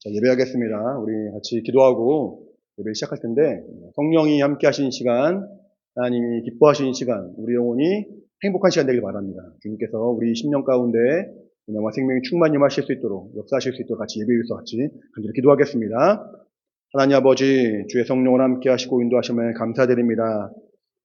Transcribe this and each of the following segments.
자, 예배하겠습니다. 우리 같이 기도하고 예배 시작할 텐데, 성령이 함께 하시는 시간, 하나님이 기뻐하시는 시간, 우리 영혼이 행복한 시간 되길 바랍니다. 주님께서 우리 10년 가운데 은혜와 생명이 충만히 임하실 수 있도록, 역사하실 수 있도록 같이 예배에서 같이 간절히 기도하겠습니다. 하나님 아버지, 주의 성령을 함께 하시고 인도하심을 감사드립니다.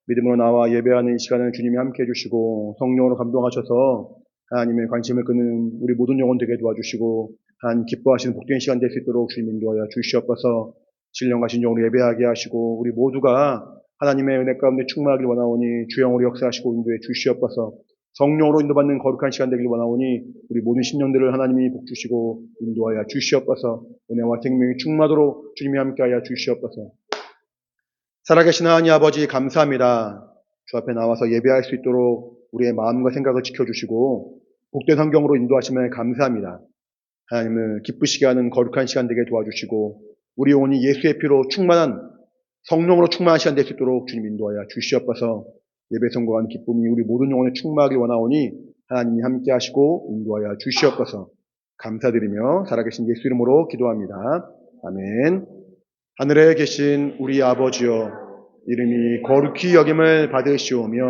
믿음으로 나와 예배하는 이 시간을 주님이 함께 해주시고 성령으로 감동하셔서 하나님의 관심을 끄는 우리 모든 영혼 되게 도와주시고 하나님 기뻐하시는 복된 시간 될 수 있도록 주님 인도하여 주시옵소서. 신령과 진정으로 예배하게 하시고 우리 모두가 하나님의 은혜 가운데 충만하길 원하오니 주영으로 역사하시고 인도해 주시옵소서. 성령으로 인도받는 거룩한 시간 되길 원하오니 우리 모든 신령들을 하나님이 복주시고 인도하여 주시옵소서. 은혜와 생명이 충만하도록 주님이 함께하여 주시옵소서. 살아계신 하나님 아버지 감사합니다. 주 앞에 나와서 예배할 수 있도록 우리의 마음과 생각을 지켜주시고 복된 환경으로 인도하심을 감사합니다. 하나님을 기쁘시게 하는 거룩한 시간 되게 도와주시고 우리 영혼이 예수의 피로 충만한 성령으로 충만한 시간 될 수 있도록 주님 인도하여 주시옵소서. 예배 성공한 기쁨이 우리 모든 영혼에 충만하길 원하오니 하나님이 함께 하시고 인도하여 주시옵소서. 감사드리며 살아계신 예수 이름으로 기도합니다. 아멘. 하늘에 계신 우리 아버지여, 이름이 거룩히 여김을 받으시오며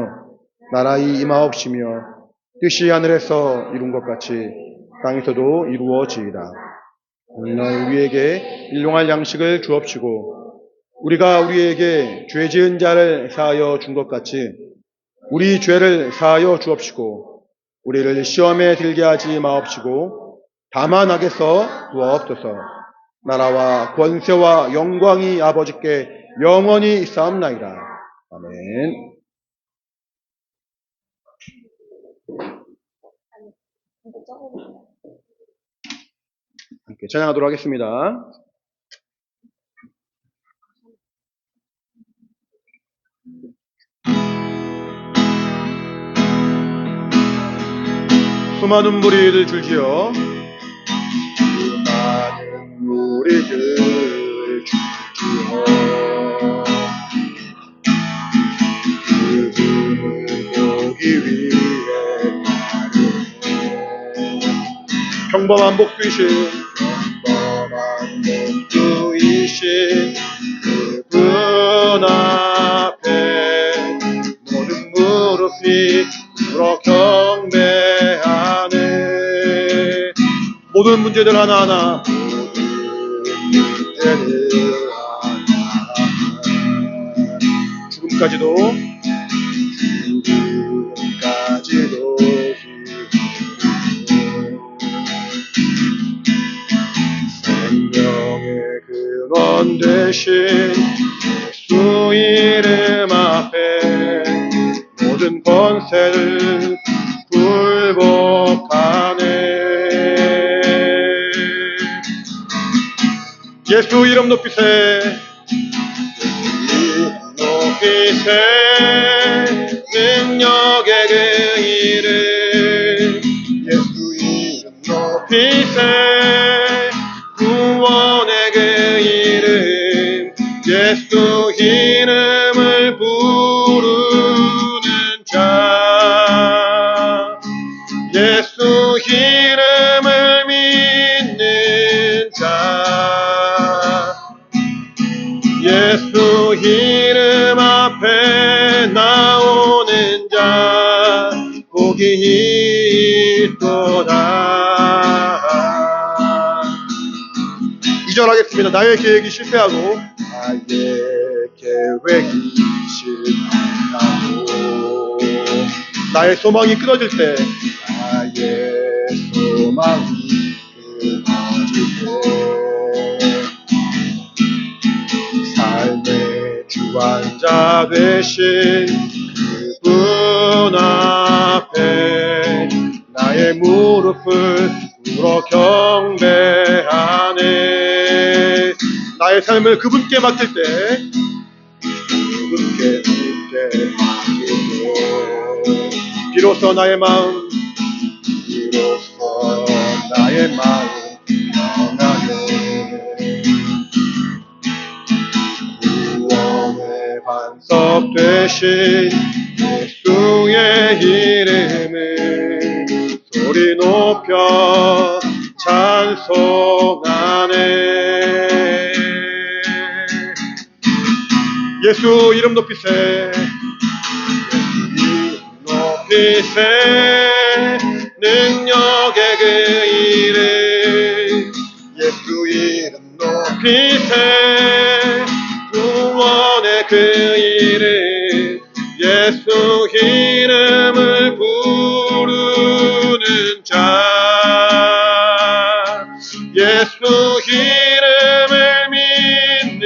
나라의 임하옵시며 뜻이 하늘에서 이룬 것 같이 땅에서도 이루어지이다. 오늘날 우리에게 일용할 양식을 주옵시고 우리가 우리에게 죄 지은 자를 사하여 준 것 같이 우리 죄를 사하여 주옵시고 우리를 시험에 들게 하지 마옵시고 다만 악에서 구하옵소서. 나라와 권세와 영광이 아버지께 영원히 있사옵나이다. 아멘. 함께 찬양하도록 하겠습니다. 수많은 무리들 줄지어 수많은 무리들 줄지어 그분을 보기 위해 평범한 복수이신 그분 앞에 모든 무릎이 꿇어 경배하네. 모든 문제들 하나하나 죽음까지도 생명의 근원 되신 예수 이름 앞에 모든 권세를 굴복하네. 예수 이름 높이세. 높이세. 능력의 그 이름 예수 이름 높이세. 구원의 그 이름 예수 이름을 부르는 자 예수 이름을 믿는 자 예수 이름 앞에 나오는 자 복이 있도다. 2절 하겠습니다. 나의 계획이 실패하고 나의 계획이 실패하고 나의 소망이 끊어질 때 나의 소망이 끊어질 때 삶의 주관자 되신 그분 앞에 나의 무릎을 꿇어 경배하네. 나의 삶을 그분께 맡길 때 그분께 맡길 때 비로소 나의 마음 평안해. 구원의 반석 되신 예수의 이름을 소리 높여 찬송하네. 예수 이름 높이세. 예수 이름 높이세. 능력의 그 이름. 예수 이름 높이세. 구원의 그 이름. 예수 이름을 부르는 자. 예수 이름을 믿는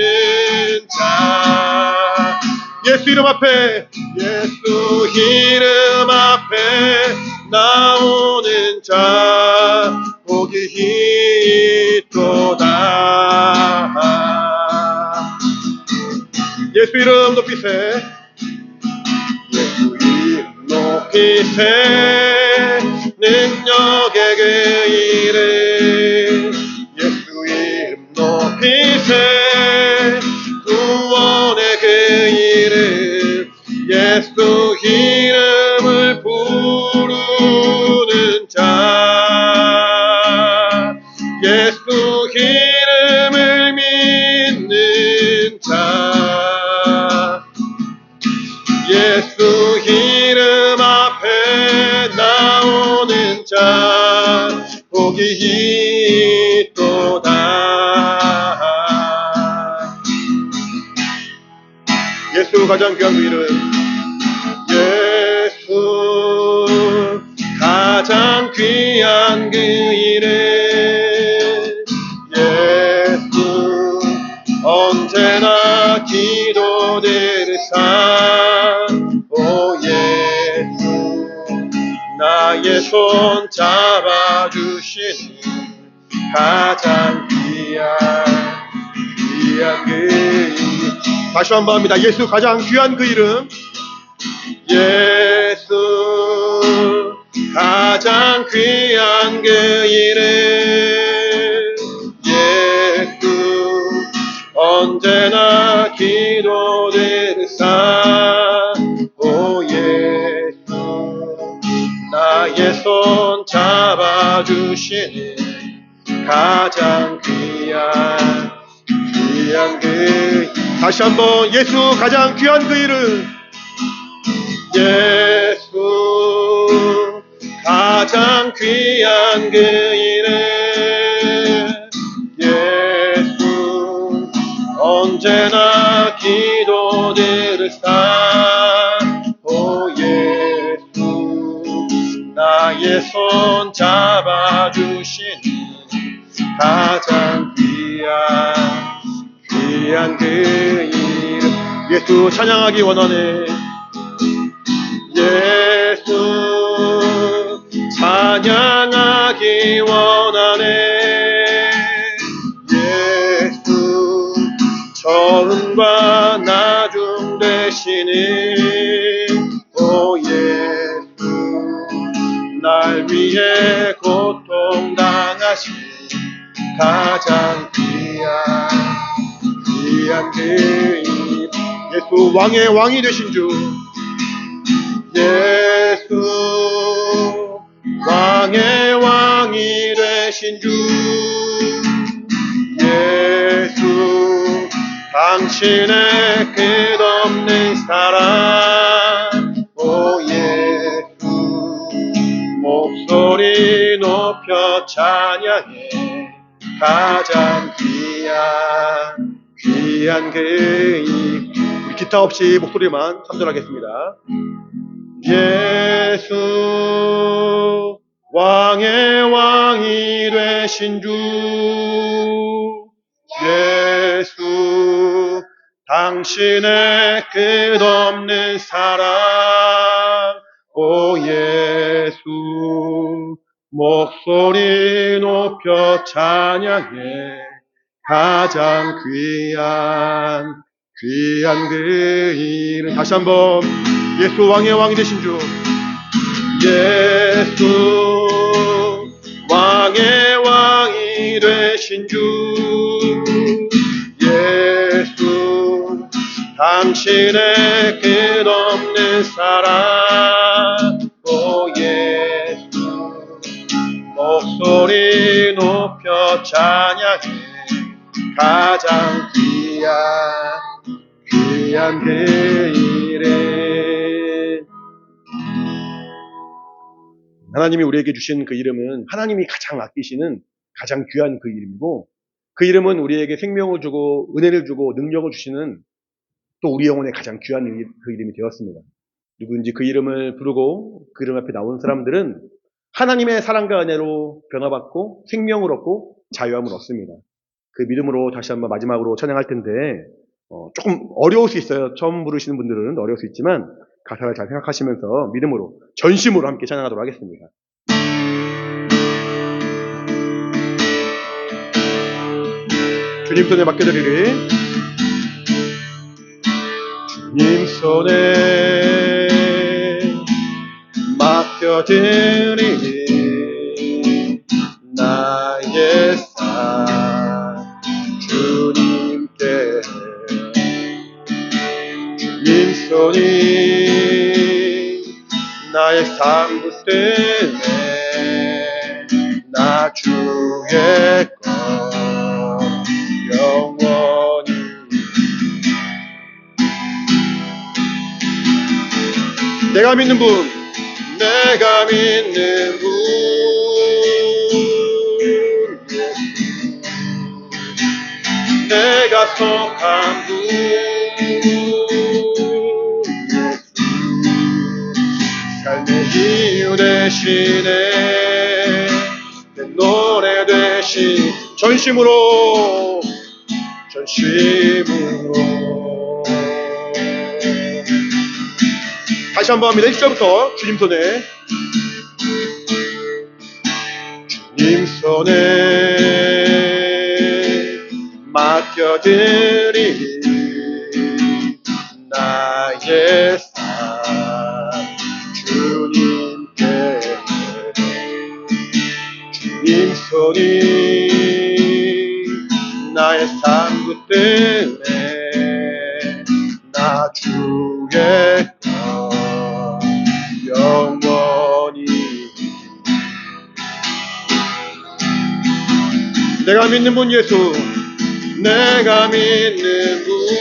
자. 예수 이름 앞에, 예수 이름 앞에 나오는 자 복이 있도다. 예수 이름 높이세. 예수 이름 높이세. 능력의 그 이름. 예수 이름 높이세. 구원의 그 이름. 예수 이름을 부르는 자. 예수 이름을 믿는 자. 예수 이름 앞에 나오는 자 복이 있도다. 예수 가장 귀한 그 이름. 예수 가장 귀한 그 이름. 예수 언제나 기도들으사. 오 예수 나의 손 잡아주시는 가장 귀한 그 이름. 다시 한번 합니다. 예수 가장 귀한 그 이름. 예수 가장 귀한 그 이름. 예수 언제나 기도들으사. 오 예수 나의 손 잡아주시는 가장 귀한 그 이름. 다시 한번 예수 가장 귀한 그 이름. 예수 가장 귀한 그 이름. 예수 언제나 기도들으사. 오 예수 나의 손 잡아주시는 가장 귀한 그 이름. 예수 찬양하기 원하네. 예수 찬양하기 원하네. 예수 처음과 나중 되시는 오 예수 날 위해 고통당하신 가장 귀한 그 이름. 예수 왕의 왕이 되신 주. 예수 왕의 왕이 되신 주. 예수 당신의 끝없는 사랑. 오 예수 목소리 높여 찬양해 가장 귀한 그 이름. 기타 없이 목소리만 참전하겠습니다. 예수 왕의 왕이 되신 주. 예수 당신의 끝없는 사랑. 오 예수 목소리 높여 찬양해 가장 귀한 그 이름. 다시 한번 예수 왕의 왕이 되신 주. 예수 왕의 왕이 되신 주. 예수 당신의 끝없는 사랑. 오 예수 목소리 높여 높여 찬양해. 가장 귀한 그 이름. 하나님이 우리에게 주신 그 이름은 하나님이 가장 아끼시는 가장 귀한 그 이름이고, 그 이름은 우리에게 생명을 주고 은혜를 주고 능력을 주시는 또 우리 영혼의 가장 귀한 그 이름이 되었습니다. 누구든지 그 이름을 부르고 그 이름 앞에 나오는 사람들은 하나님의 사랑과 은혜로 변화받고 생명을 얻고 자유함을 얻습니다. 그 믿음으로 다시 한번 마지막으로 찬양할 텐데 조금 어려울 수 있어요. 처음 부르시는 분들은 어려울 수 있지만 가사를 잘 생각하시면서 믿음으로 전심으로 함께 찬양하도록 하겠습니다. 주님 손에 맡겨드리리. 주님 손에 맡겨드리리. 나의 삶 주님께. 주님 손이 나의 삶 붙드네. 나 주의 것 영원히. 내가 믿는 분, 내가 믿는 분, 내가 속한 분, 삶의 이유 대신에 내 노래 대신 전심으로 다시 한번 합니다. 1절부터 주님 손에. 주님 손에 맡겨드리리. 나의 삶 주님께. 주님 손이 나의 삶 붙드네. 나 주의 것 영원히. 내가 믿는 분 예수, 내가 믿는 분 예수,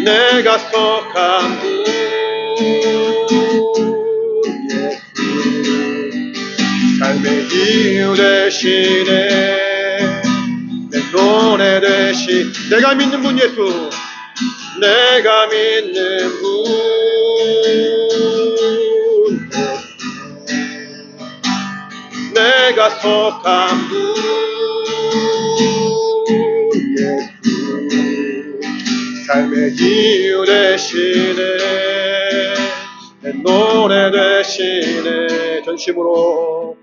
내가 속한 분 예수, 삶의 이유 대신에 내 노래 대신. 내가 믿는 분 예수, 내가 믿는 분 예수, 내가 속한 분 예수, 삶의 이유 대신에 내 노래 대신에 전심으로.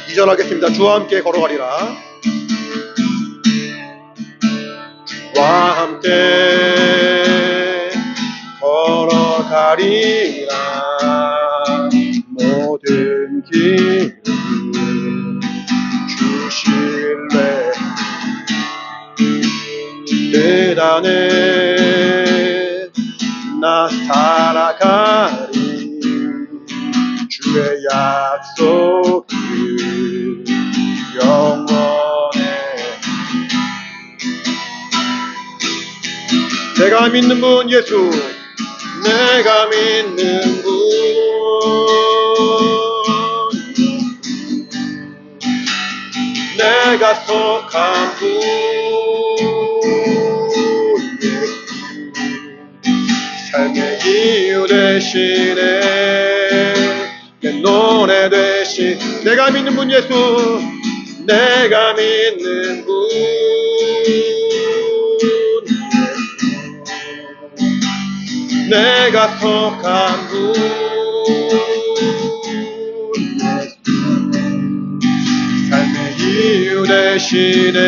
이전하겠습니다. 주와 함께 걸어가리라. 주와 함께 걸어가리라. 모든 길을 주실래. 뜻 안에 나 살아가리. 주의 약속은 영원해. 내가 믿는 분 예수, 내가 믿는 분 내가 속한 분 예수, 삶의 이유 대신에 내 노래 대신. 내가 믿는 분 예수, 내가 믿는 분 예수, 내가 속한 분 예수, 삶의 이유 대신에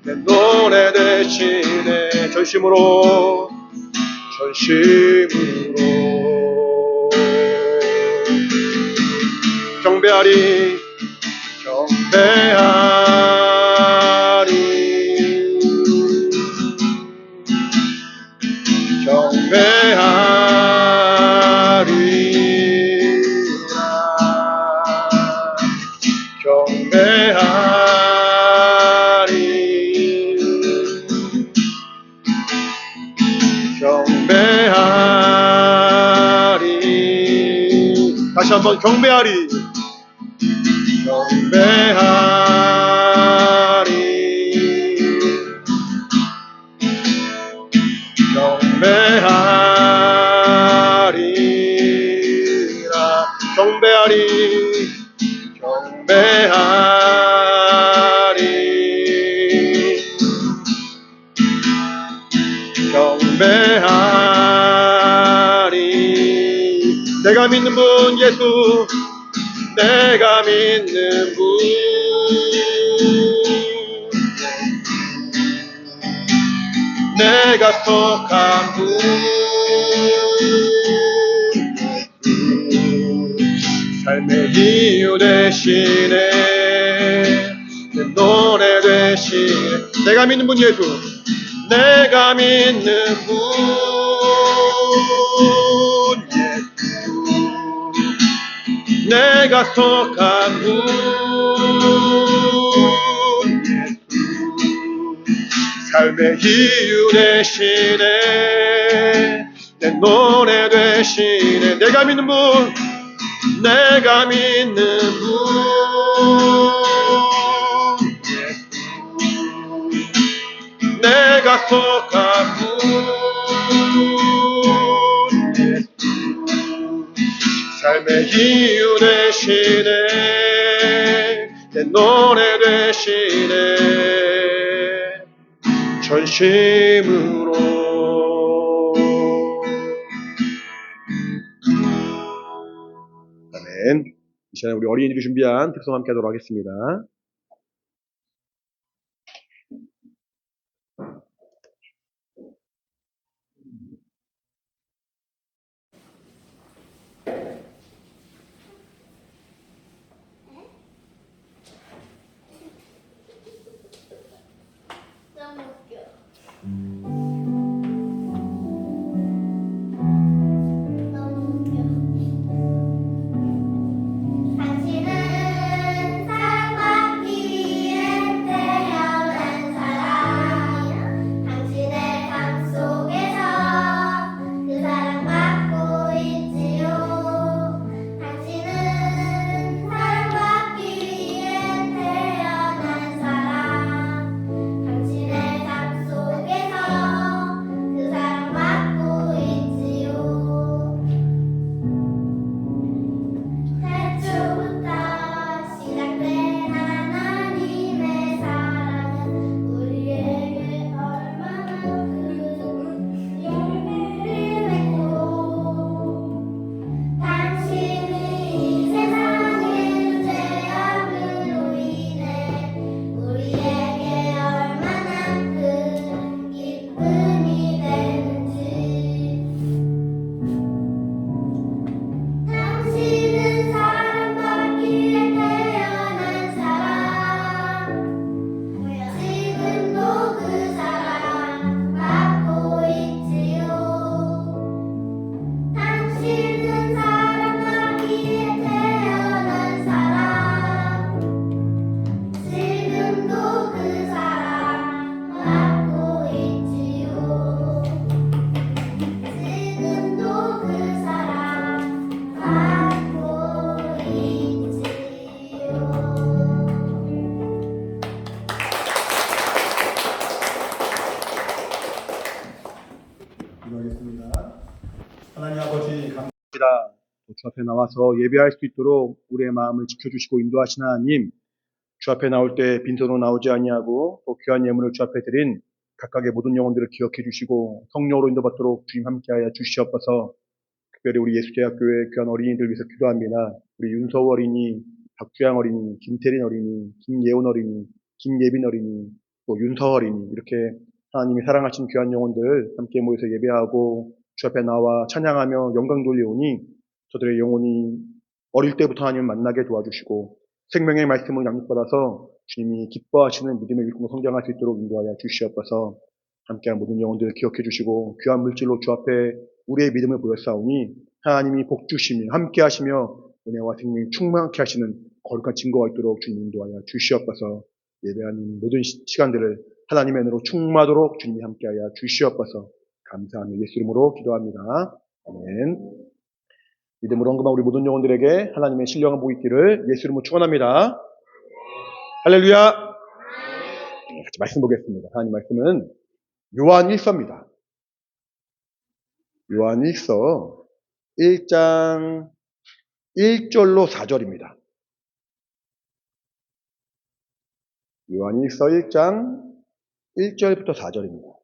내 노래 대신에 전심으로 경배하리. 다시 한번 경배하리. 경배하리라. 경배하리. 경배하리. 내가 믿는 분 예수, 내가 믿는 분, 내가 속한 분, 삶의 이유 되시네, 내 노래 되시네. 내가 믿는 분 예수, 내가 믿는 분 예수, 내가 속한 분 예수, 삶의 이유 되시네, 내 노래 되시네. 내가 믿는 분, 내가 믿는 분 예수, 내가 속한 분 예수, 삶의 이유 되시네, 내 노래 되시네. 전심으로 아멘. 이 시간에 우리 어린이들이 준비한 특송 함께 하도록 하겠습니다. 너무 웃겨. 너무 웃겨. 당신은 사랑받기 위해 태어난 사람. 당신의 삶 속에서 그 사랑받고 있지요. 당신은 사랑받기 위해 태어난 사람. 당신의 삶 속에서 그 사랑받고 있지요. 태초부터 시작된 하나님의 사랑은 우리에게 얼마나 큰 열매를 맺고, 당신이 이 세상의 주제함으로 인해 우리에게 얼마나 큰 기쁨이 되는지. 당신은 사랑받기 위해 태어난 사람. 지금도 그 사랑 받고 있지요. 당신은 사랑받기 위해 태어난 사람. 지금도 그 사랑 받고 있지요. 지금도 그 사랑 받고 있지요. 기도하겠습니다. 하나님 아버지 감사합니다. 주 앞에 나와서 예배할 수 있도록 우리의 마음을 지켜주시고 인도하신 하나님, 주 앞에 나올 때 빈손으로 나오지 아니하고 또 귀한 예물을 주 앞에 드린 각각의 모든 영혼들을 기억해 주시고 성령으로 인도받도록 주님 함께하여 주시옵소서. 특별히 우리 예수대학교의 귀한 어린이들 위해서 기도합니다. 우리 윤서우 어린이, 박주양 어린이, 김태린 어린이, 김예훈 어린이, 김예빈 어린이, 또 윤서 어린이, 이렇게 하나님이 사랑하신 귀한 영혼들 함께 모여서 예배하고 주 앞에 나와 찬양하며 영광 돌려오니 저들의 영혼이 어릴 때부터 하나님을 만나게 도와주시고 생명의 말씀을 양육받아서 주님이 기뻐하시는 믿음의 일꾼으로 성장할 수 있도록 인도하여 주시옵소서. 함께한 모든 영혼들을 기억해 주시고 귀한 물질로 주 앞에 우리의 믿음을 보였사오니 하나님이 복 주시며 함께 하시며 은혜와 생명 충만케 하시는 거룩한 증거가 있도록 주님 인도하여 주시옵소서. 예배하는 모든 시간들을 하나님의 은혜로 충만하도록 주님이 함께하여 주시옵소서. 감사하며 예수 이름으로 기도합니다. 아멘. 믿음으로 헌금한 우리 모든 영혼들에게 하나님의 신령한 복이 있기를 예수 이름으로 축원합니다. 할렐루야. 같이 말씀 보겠습니다. 하나님 말씀은 요한 1서입니다. 요한 1서 1장 1절로 4절입니다. 요한 1서 1장 1절부터 4절입니다.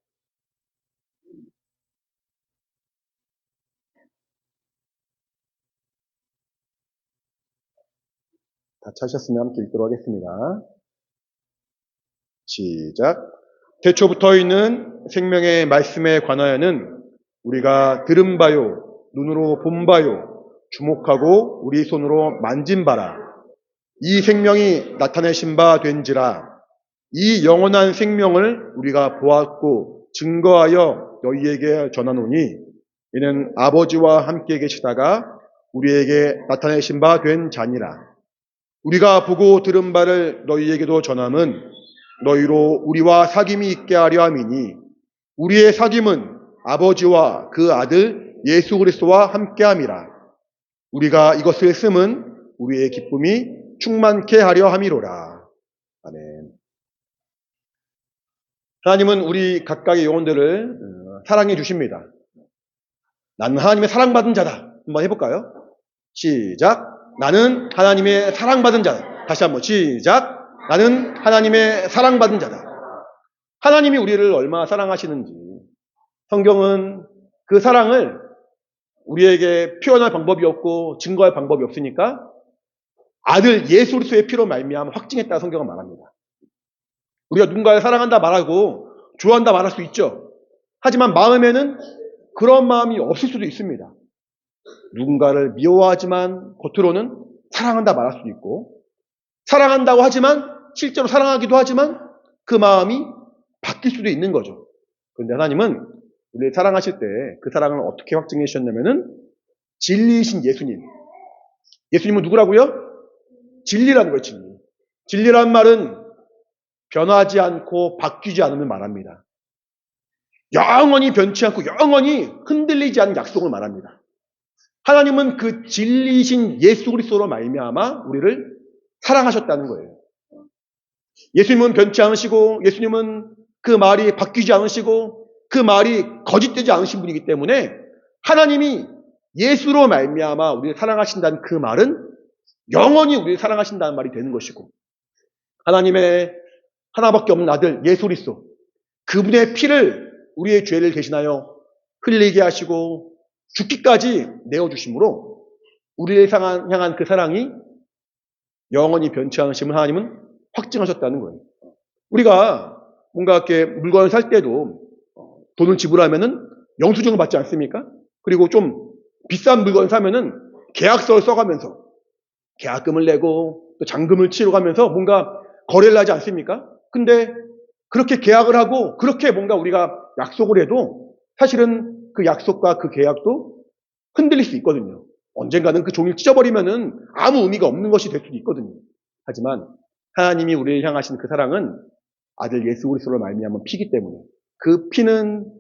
다 찾으셨으면 함께 읽도록 하겠습니다. 시작. 태초부터 있는 생명의 말씀에 관하여는 우리가 들은 바요, 눈으로 본 바요, 주목하고 우리 손으로 만진 바라. 이 생명이 나타내신 바 된지라. 이 영원한 생명을 우리가 보았고 증거하여 너희에게 전하노니 이는 아버지와 함께 계시다가 우리에게 나타내신 바 된 자니라. 우리가 보고 들은 바를 너희에게도 전함은 너희로 우리와 사귐이 있게 하려 함이니 우리의 사귐은 아버지와 그 아들 예수 그리스도와 함께함이라. 우리가 이것을 쓰면 우리의 기쁨이 충만케 하려 함이로라. 아멘. 하나님은 우리 각각의 영혼들을 사랑해 주십니다. 나는 하나님의 사랑받은 자다. 한번 해볼까요? 시작. 나는 하나님의 사랑받은 자다. 다시 한번 시작. 나는 하나님의 사랑받은 자다. 하나님이 우리를 얼마나 사랑하시는지 성경은 그 사랑을 우리에게 표현할 방법이 없고 증거할 방법이 없으니까 아들 예수 그리스도의 피로 말미암아 확증했다 성경은 말합니다. 우리가 누군가를 사랑한다 말하고 좋아한다 말할 수 있죠. 하지만 마음에는 그런 마음이 없을 수도 있습니다. 누군가를 미워하지만 겉으로는 사랑한다 말할 수도 있고 사랑한다고 하지만 실제로 사랑하기도 하지만 그 마음이 바뀔 수도 있는 거죠. 그런데 하나님은 우리를 사랑하실 때 그 사랑을 어떻게 확증해 주셨냐면은 진리이신 예수님. 예수님은 누구라고요? 진리라는 거예요, 진리. 진리란 말은 변하지 않고 바뀌지 않으면 말합니다. 영원히 변치 않고 영원히 흔들리지 않는 약속을 말합니다. 하나님은 그 진리이신 예수 그리스도로 말미암아 우리를 사랑하셨다는 거예요. 예수님은 변치 않으시고 예수님은 그 말이 바뀌지 않으시고 그 말이 거짓되지 않으신 분이기 때문에 하나님이 예수로 말미암아 우리를 사랑하신다는 그 말은 영원히 우리를 사랑하신다는 말이 되는 것이고 하나님의 하나밖에 없는 아들 예수 그리스도 그분의 피를 우리의 죄를 대신하여 흘리게 하시고 죽기까지 내어주심으로 우리를 향한 그 사랑이 영원히 변치 않으심을 하나님은 확증하셨다는 거예요. 우리가 뭔가 이렇게 물건을 살 때도 돈을 지불하면은 영수증을 받지 않습니까? 그리고 좀 비싼 물건을 사면은 계약서를 써가면서 계약금을 내고 또 잔금을 치러가면서 뭔가 거래를 하지 않습니까? 근데 그렇게 계약을 하고 그렇게 뭔가 우리가 약속을 해도 사실은 그 약속과 그 계약도 흔들릴 수 있거든요. 언젠가는 그 종이를 찢어버리면은 아무 의미가 없는 것이 될 수도 있거든요. 하지만 하나님이 우리를 향하신 그 사랑은 아들 예수 그리스도로 말미암은 피기 때문에 그 피는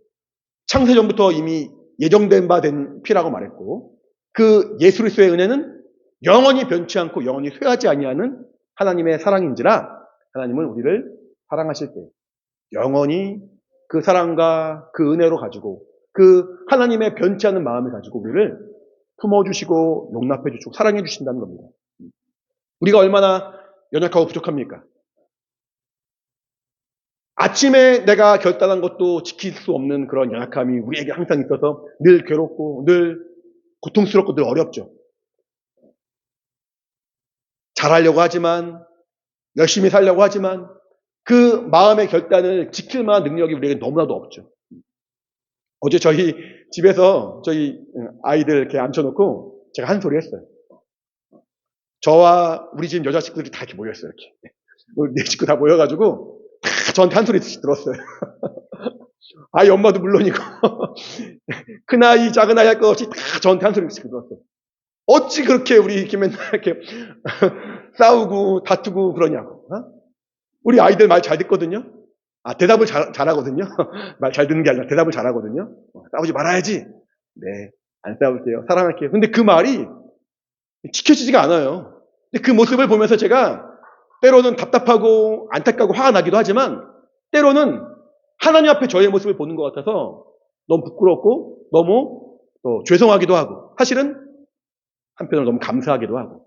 창세전부터 이미 예정된 바 된 피라고 말했고 그 예수 그리스도의 은혜는 영원히 변치 않고 영원히 쇠하지 아니하는 하나님의 사랑인지라 하나님은 우리를 사랑하실 때 영원히 그 사랑과 그 은혜로 가지고 그 하나님의 변치 않는 마음을 가지고 우리를 품어주시고 용납해주시고 사랑해주신다는 겁니다. 우리가 얼마나 연약하고 부족합니까? 아침에 내가 결단한 것도 지킬 수 없는 그런 연약함이 우리에게 항상 있어서 늘 괴롭고 늘 고통스럽고 늘 어렵죠. 잘하려고 하지만 열심히 살려고 하지만 그 마음의 결단을 지킬 만한 능력이 우리에게 너무나도 없죠. 어제 저희 집에서 저희 아이들 이렇게 앉혀놓고 제가 한 소리 했어요. 저와 우리 집 여자 식구들이 다 이렇게 모였어요. 이렇게. 우리 네 식구 다 모여가지고 다 저한테 한 소리씩 들었어요. 아이 엄마도 물론이고 큰아이 작은아이 할 것 없이 다 저한테 한 소리씩 들었어요. 어찌 그렇게 우리 이렇게 맨날 이렇게 싸우고 다투고 그러냐고. 우리 아이들 말 잘 듣거든요. 대답을 잘하거든요. 말 잘 듣는 게 아니라 대답을 잘하거든요. 싸우지 말아야지. 네. 안 싸울게요. 사랑할게요. 근데 그 말이 지켜지지가 않아요. 근데 그 모습을 보면서 제가 때로는 답답하고 안타깝고 화가 나기도 하지만 때로는 하나님 앞에 저의 모습을 보는 것 같아서 너무 부끄럽고 너무 또 죄송하기도 하고 사실은 한편으로 너무 감사하기도 하고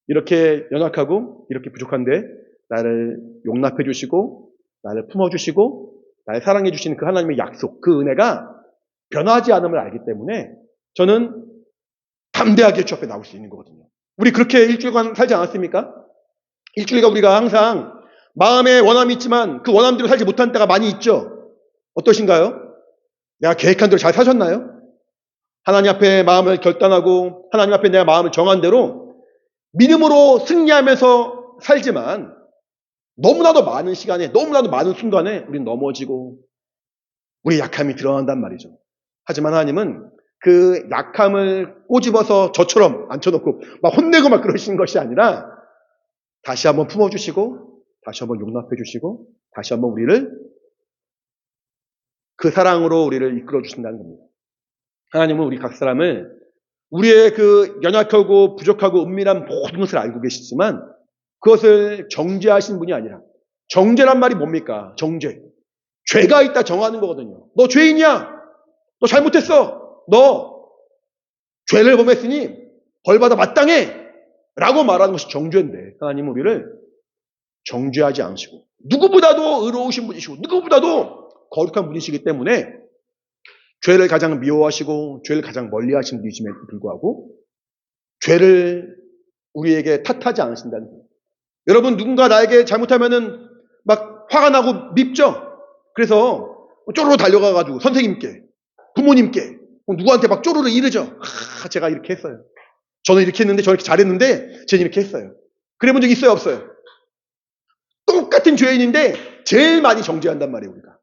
이렇게 연약하고 이렇게 부족한데 나를 용납해 주시고 나를 품어주시고 나를 사랑해 주시는 그 하나님의 약속, 그 은혜가 변하지 않음을 알기 때문에 저는 담대하게 주 앞에 나올 수 있는 거거든요. 우리 그렇게 일주일간 살지 않았습니까? 일주일간 우리가 항상 마음에 원함이 있지만 그 원함대로 살지 못한 때가 많이 있죠. 어떠신가요? 내가 계획한 대로 잘 사셨나요? 하나님 앞에 마음을 결단하고 하나님 앞에 내가 마음을 정한 대로 믿음으로 승리하면서 살지만 너무나도 많은 시간에 너무나도 많은 순간에 우리는 넘어지고 우리의 약함이 드러난단 말이죠. 하지만 하나님은 그 약함을 꼬집어서 저처럼 앉혀놓고 막 혼내고 막 그러시는 것이 아니라 다시 한번 품어주시고 다시 한번 용납해주시고 다시 한번 우리를 그 사랑으로 우리를 이끌어주신다는 겁니다. 하나님은 우리 각 사람을 우리의 그 연약하고 부족하고 은밀한 모든 것을 알고 계시지만 그것을 정죄하신 분이 아니라 정죄란 말이 뭡니까? 정죄. 죄가 있다 정하는 거거든요. 너 죄인이야. 너 잘못했어. 너 죄를 범했으니 벌받아 마땅해. 라고 말하는 것이 정죄인데 하나님은 우리를 정죄하지 않으시고 누구보다도 의로우신 분이시고 누구보다도 거룩한 분이시기 때문에 죄를 가장 미워하시고 죄를 가장 멀리하신 분이심에도 불구하고 죄를 우리에게 탓하지 않으신다는 거예요. 여러분 누군가 나에게 잘못하면은 막 화가 나고 밉죠. 그래서 쪼르르 달려가가지고 선생님께 부모님께 누구한테 막 쪼르르 이르죠. 제가 이렇게 했어요. 저는 이렇게 했는데 저렇게 잘했는데 쟤는 이렇게 했어요. 그래 본 적 있어요? 없어요? 똑같은 죄인인데 제일 많이 정죄한단 말이에요. 우리가.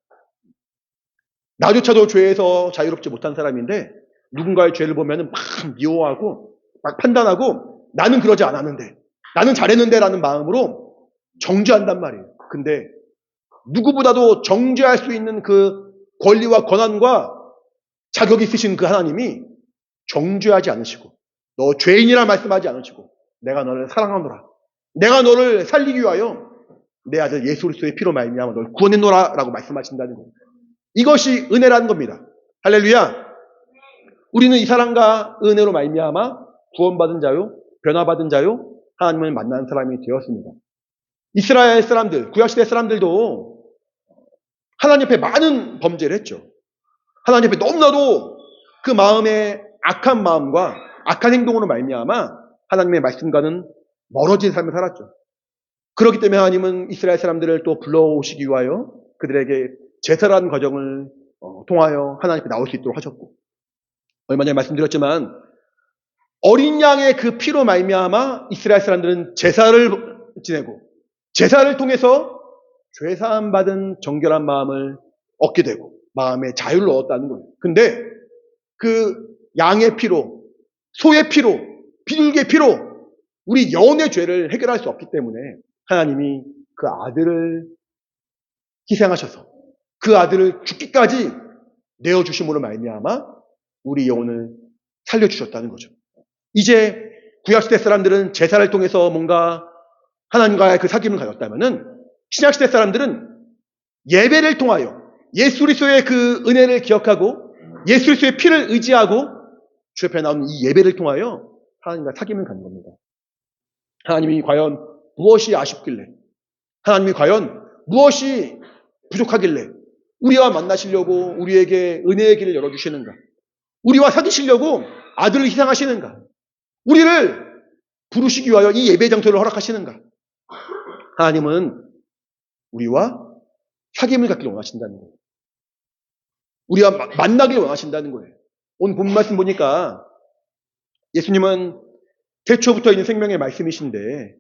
나조차도 죄에서 자유롭지 못한 사람인데 누군가의 죄를 보면 막 미워하고 막 판단하고 나는 그러지 않았는데 나는 잘했는데 라는 마음으로 정죄한단 말이에요. 근데 누구보다도 정죄할 수 있는 그 권리와 권한과 자격이 있으신 그 하나님이 정죄하지 않으시고 너 죄인이라 말씀하지 않으시고 내가 너를 사랑하노라. 내가 너를 살리기 위하여 내 아들 예수 그리스도의 피로 말미암아 너를 구원했노라 라고 말씀하신다는 겁니다. 이것이 은혜라는 겁니다. 할렐루야. 우리는 이 사랑과 은혜로 말미암아 구원받은 자요, 변화받은 자요, 하나님을 만난 사람이 되었습니다. 이스라엘 사람들, 구약시대 사람들도 하나님 앞에 많은 범죄를 했죠. 하나님 앞에 너무나도 그 마음의 악한 마음과 악한 행동으로 말미암아 하나님의 말씀과는 멀어진 삶을 살았죠. 그렇기 때문에 하나님은 이스라엘 사람들을 또 불러오시기 위하여 그들에게 제사라는 과정을 통하여 하나님 앞에 나올 수 있도록 하셨고 얼마 전에 말씀드렸지만 어린 양의 그 피로 말미암아 이스라엘 사람들은 제사를 지내고 제사를 통해서 죄사함 받은 정결한 마음을 얻게 되고 마음의 자유를 얻었다는 거예요. 근데 그 양의 피로, 소의 피로, 비둘기의 피로 우리 영혼의 죄를 해결할 수 없기 때문에 하나님이 그 아들을 희생하셔서 그 아들을 죽기까지 내어주심으로 말미암아 우리 영혼을 살려주셨다는 거죠. 이제 구약시대 사람들은 제사를 통해서 뭔가 하나님과의 그 사귐을 가졌다면은 신약시대 사람들은 예배를 통하여 예수 그리스도의 그 은혜를 기억하고 예수 그리스도의 피를 의지하고 주 옆에 나오는 이 예배를 통하여 하나님과 사귐을 갖는 겁니다. 하나님이 과연 무엇이 아쉽길래 하나님이 과연 무엇이 부족하길래 우리와 만나시려고 우리에게 은혜의 길을 열어주시는가? 우리와 사귀시려고 아들을 희생하시는가? 우리를 부르시기 위하여 이 예배 장소를 허락하시는가? 하나님은 우리와 사귐을 갖기를 원하신다는 거예요. 우리와 만나기를 원하신다는 거예요. 오늘 본 말씀 보니까 예수님은 태초부터 있는 생명의 말씀이신데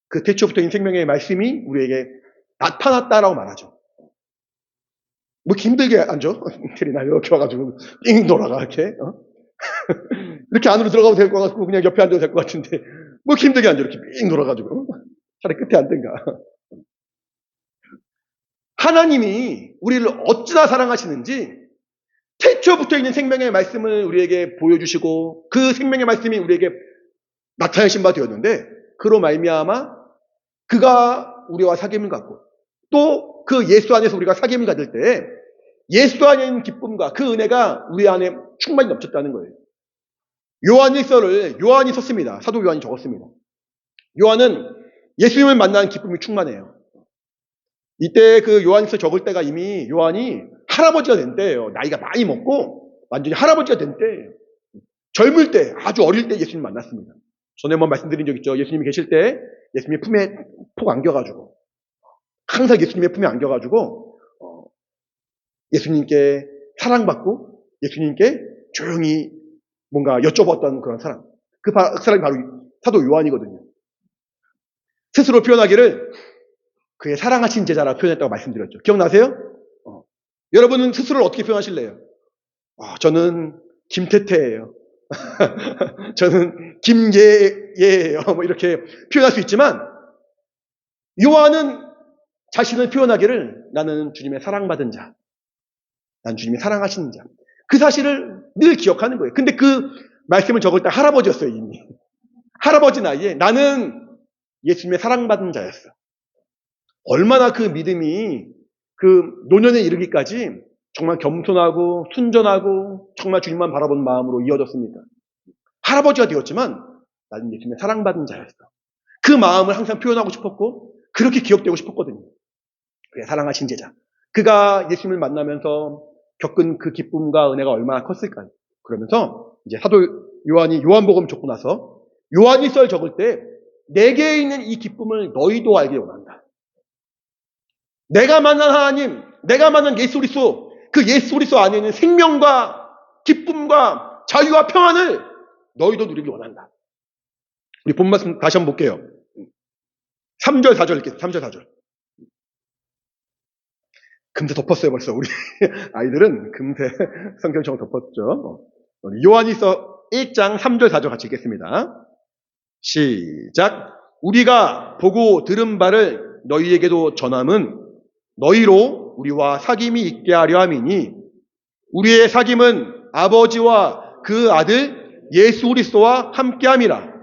그 태초부터 있는 생명의 말씀이 우리에게 나타났다라고 말하죠. 뭐 이렇게 힘들게 앉아? 테리나 이렇게 와가지고 삥 돌아가 이렇게 이렇게 안으로 들어가도 될 것 같고 그냥 옆에 앉아도 될 것 같은데 뭐 이렇게 힘들게 앉아 이렇게 삥 돌아가지고 차라리 끝에 앉든가. 하나님이 우리를 어찌나 사랑하시는지 태초부터 있는 생명의 말씀을 우리에게 보여주시고 그 생명의 말씀이 우리에게 나타내신 바 되었는데 그로 말미암아 그가 우리와 사귐을 갖고 또 그 예수 안에서 우리가 사귐을 가질 때 예수 안에 있는 기쁨과 그 은혜가 우리 안에 충만히 넘쳤다는 거예요. 요한일서를 요한이 썼습니다. 사도 요한이 적었습니다. 요한은 예수님을 만나는 기쁨이 충만해요. 이때 그 요한일서 적을 때가 이미 요한이 할아버지가 된 때예요. 나이가 많이 먹고 완전히 할아버지가 된 때예요. 젊을 때, 아주 어릴 때 예수님 만났습니다. 전에 한번 말씀드린 적 있죠. 예수님이 계실 때 예수님의 품에 푹 안겨가지고 항상 예수님의 품에 안겨가지고 예수님께 사랑받고 예수님께 조용히 뭔가 여쭤봤던 그런 사람. 그 사람이 바로 사도 요한이거든요. 스스로 표현하기를 그의 사랑하신 제자라 표현했다고 말씀드렸죠. 기억나세요? 여러분은 스스로를 어떻게 표현하실래요? 저는 김태태예요. 저는 김예예요. 뭐 이렇게 표현할 수 있지만 요한은 자신을 표현하기를 나는 주님의 사랑받은 자. 난 주님이 사랑하시는 자. 그 사실을 늘 기억하는 거예요. 근데 그 말씀을 적을 때 할아버지였어요, 이미. 할아버지 나이에 나는 예수님의 사랑받은 자였어. 얼마나 그 믿음이 그 노년에 이르기까지 정말 겸손하고 순전하고 정말 주님만 바라보는 마음으로 이어졌습니까? 할아버지가 되었지만 나는 예수님의 사랑받은 자였어. 그 마음을 항상 표현하고 싶었고 그렇게 기억되고 싶었거든요. 그의 사랑하신 제자. 그가 예수님을 만나면서 겪은 그 기쁨과 은혜가 얼마나 컸을까요? 그러면서 이제 사도 요한이 요한복음 적고 나서 요한일서를 적을 때 내게 있는 이 기쁨을 너희도 알길 원한다. 내가 만난 하나님, 내가 만난 예수 그리스도, 그 예수 그리스도 안에 있는 생명과 기쁨과 자유와 평안을 너희도 누리길 원한다. 우리 본 말씀 다시 한번 볼게요. 3절, 4절 읽겠습니다. 3절, 4절. 금세 덮었어요, 벌써. 우리 아이들은 금세 성경처럼 덮었죠. 요한일서 1장 3절, 4절 같이 읽겠습니다. 시작. 우리가 보고 들은 바를 너희에게도 전함은 너희로 우리와 사귐이 있게 하려 함이니 우리의 사귐은 아버지와 그 아들 예수 그리스도와 함께함이라.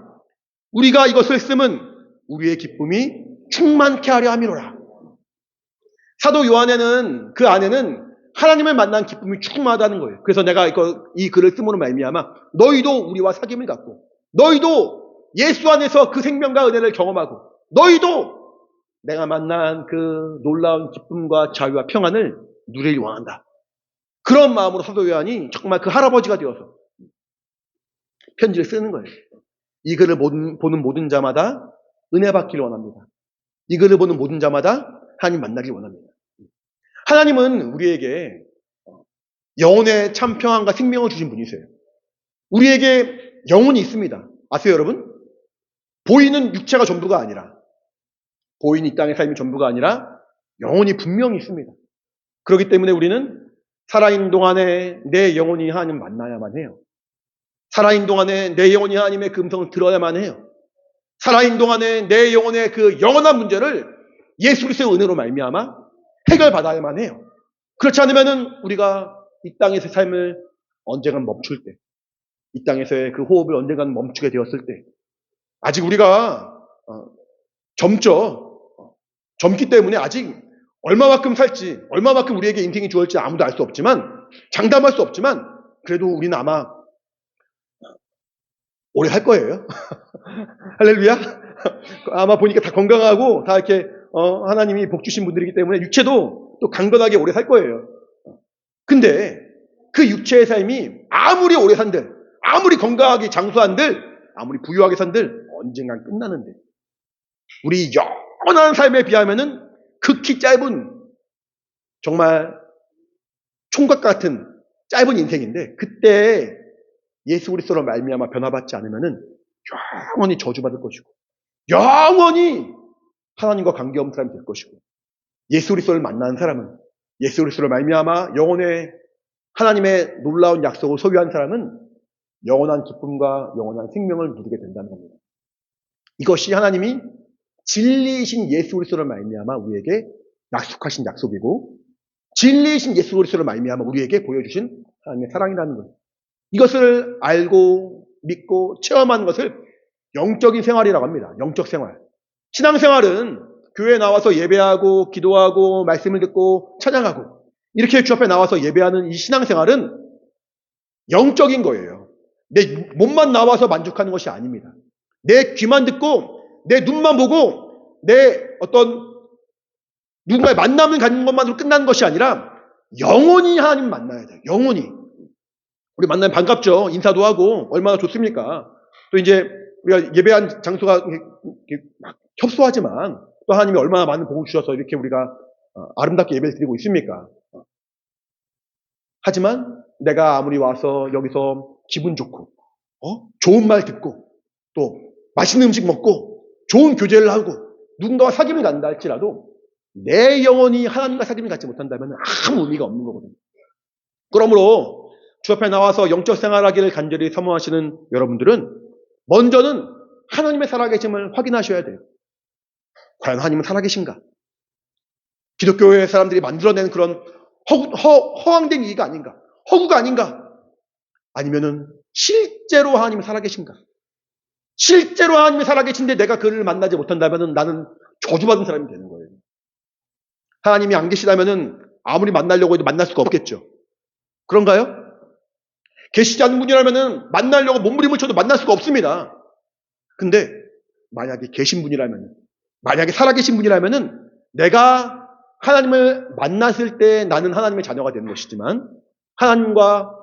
우리가 이것을 쓰면 우리의 기쁨이 충만케 하려 함이로라. 사도 요한에는 그 안에는 하나님을 만난 기쁨이 충만하다는 거예요. 그래서 내가 이 글을 쓰므로 말미암아 너희도 우리와 사귐을 갖고 너희도 예수 안에서 그 생명과 은혜를 경험하고 너희도 내가 만난 그 놀라운 기쁨과 자유와 평안을 누리길 원한다. 그런 마음으로 사도 요한이 정말 그 할아버지가 되어서 편지를 쓰는 거예요. 이 글을 보는 모든 자마다 은혜 받기를 원합니다. 이 글을 보는 모든 자마다 하나님 만나길 원합니다. 하나님은 우리에게 영혼의 참 평안과 생명을 주신 분이세요. 우리에게 영혼이 있습니다. 아세요, 여러분? 보이는 육체가 전부가 아니라 보이는 이 땅의 삶이 전부가 아니라 영혼이 분명히 있습니다. 그렇기 때문에 우리는 살아있는 동안에 내 영혼이 하나님 만나야만 해요. 살아있는 동안에 내 영혼이 하나님의 그 음성을 들어야만 해요. 살아있는 동안에 내 영혼의 그 영원한 문제를 예수 그리스도의 은혜로 말미암아 해결받아야만 해요. 그렇지 않으면 우리가 이 땅에서의 삶을 언젠간 멈출 때, 이 땅에서의 그 호흡을 언젠간 멈추게 되었을 때, 아직 우리가 젊기 때문에 아직 얼마만큼 살지, 얼마만큼 우리에게 인생이 주어질지 아무도 알 수 없지만, 장담할 수 없지만, 그래도 우리는 아마 오래 살 거예요. 할렐루야. 아마 보니까 다 건강하고 다 이렇게 하나님이 복 주신 분들이기 때문에 육체도 또 강건하게 오래 살 거예요. 근데 그 육체의 삶이 아무리 오래 산들, 아무리 건강하게 장수한들, 아무리 부유하게 산들 언젠간 끝나는데 우리 영원한 삶에 비하면은 극히 짧은 정말 총각 같은 짧은 인생인데 그때 예수 그리스도로 말미암아 변화받지 않으면은 영원히 저주받을 것이고 영원히 하나님과 관계없는 사람이 될 것이고 예수 그리스도를 만나는 사람은 예수 그리스도를 말미암아 영혼의 하나님의 놀라운 약속을 소유한 사람은 영원한 기쁨과 영원한 생명을 누리게 된다는 겁니다. 이것이 하나님이 진리이신 예수 그리스도를 말미암아 우리에게 약속하신 약속이고 진리이신 예수 그리스도를 말미암아 우리에게 보여주신 하나님의 사랑이라는 거예요. 이것을 알고 믿고 체험하는 것을 영적인 생활이라고 합니다. 영적 생활. 신앙생활은 교회에 나와서 예배하고 기도하고 말씀을 듣고 찬양하고 이렇게 주 앞에 나와서 예배하는 이 신앙생활은 영적인 거예요. 내 몸만 나와서 만족하는 것이 아닙니다. 내 귀만 듣고 내 눈만 보고 내 어떤 누군가의 만남을 갖는 것만으로 끝나는 것이 아니라 영원히 하나님 만나야 돼요. 영원히. 우리 만나면 반갑죠. 인사도 하고 얼마나 좋습니까? 또 이제 우리가 예배한 장소가 막 협소하지만 또 하나님이 얼마나 많은 복을 주셔서 이렇게 우리가 아름답게 예배를 드리고 있습니까? 하지만 내가 아무리 와서 여기서 기분 좋고 좋은 말 듣고 또 맛있는 음식 먹고 좋은 교제를 하고 누군가와 사귐을 갖는다 할지라도 내 영혼이 하나님과 사귐을 갖지 못한다면 아무 의미가 없는 거거든요. 그러므로 주 앞에 나와서 영적 생활하기를 간절히 사모하시는 여러분들은 먼저는 하나님의 살아계심을 확인하셔야 돼요. 과연 하나님은 살아계신가? 기독교의 사람들이 만들어낸 그런 허황된 얘기가 아닌가? 허구가 아닌가? 아니면은 실제로 하나님이 살아계신가? 실제로 하나님이 살아계신데 내가 그를 만나지 못한다면은 나는 저주받은 사람이 되는 거예요. 하나님이 안 계시다면은 아무리 만나려고 해도 만날 수가 없겠죠. 그런가요? 계시지 않는 분이라면은 만나려고 몸부림을 쳐도 만날 수가 없습니다. 근데 만약에 계신 분이라면, 만약에 살아계신 분이라면은 내가 하나님을 만났을 때 나는 하나님의 자녀가 되는 것이지만 하나님과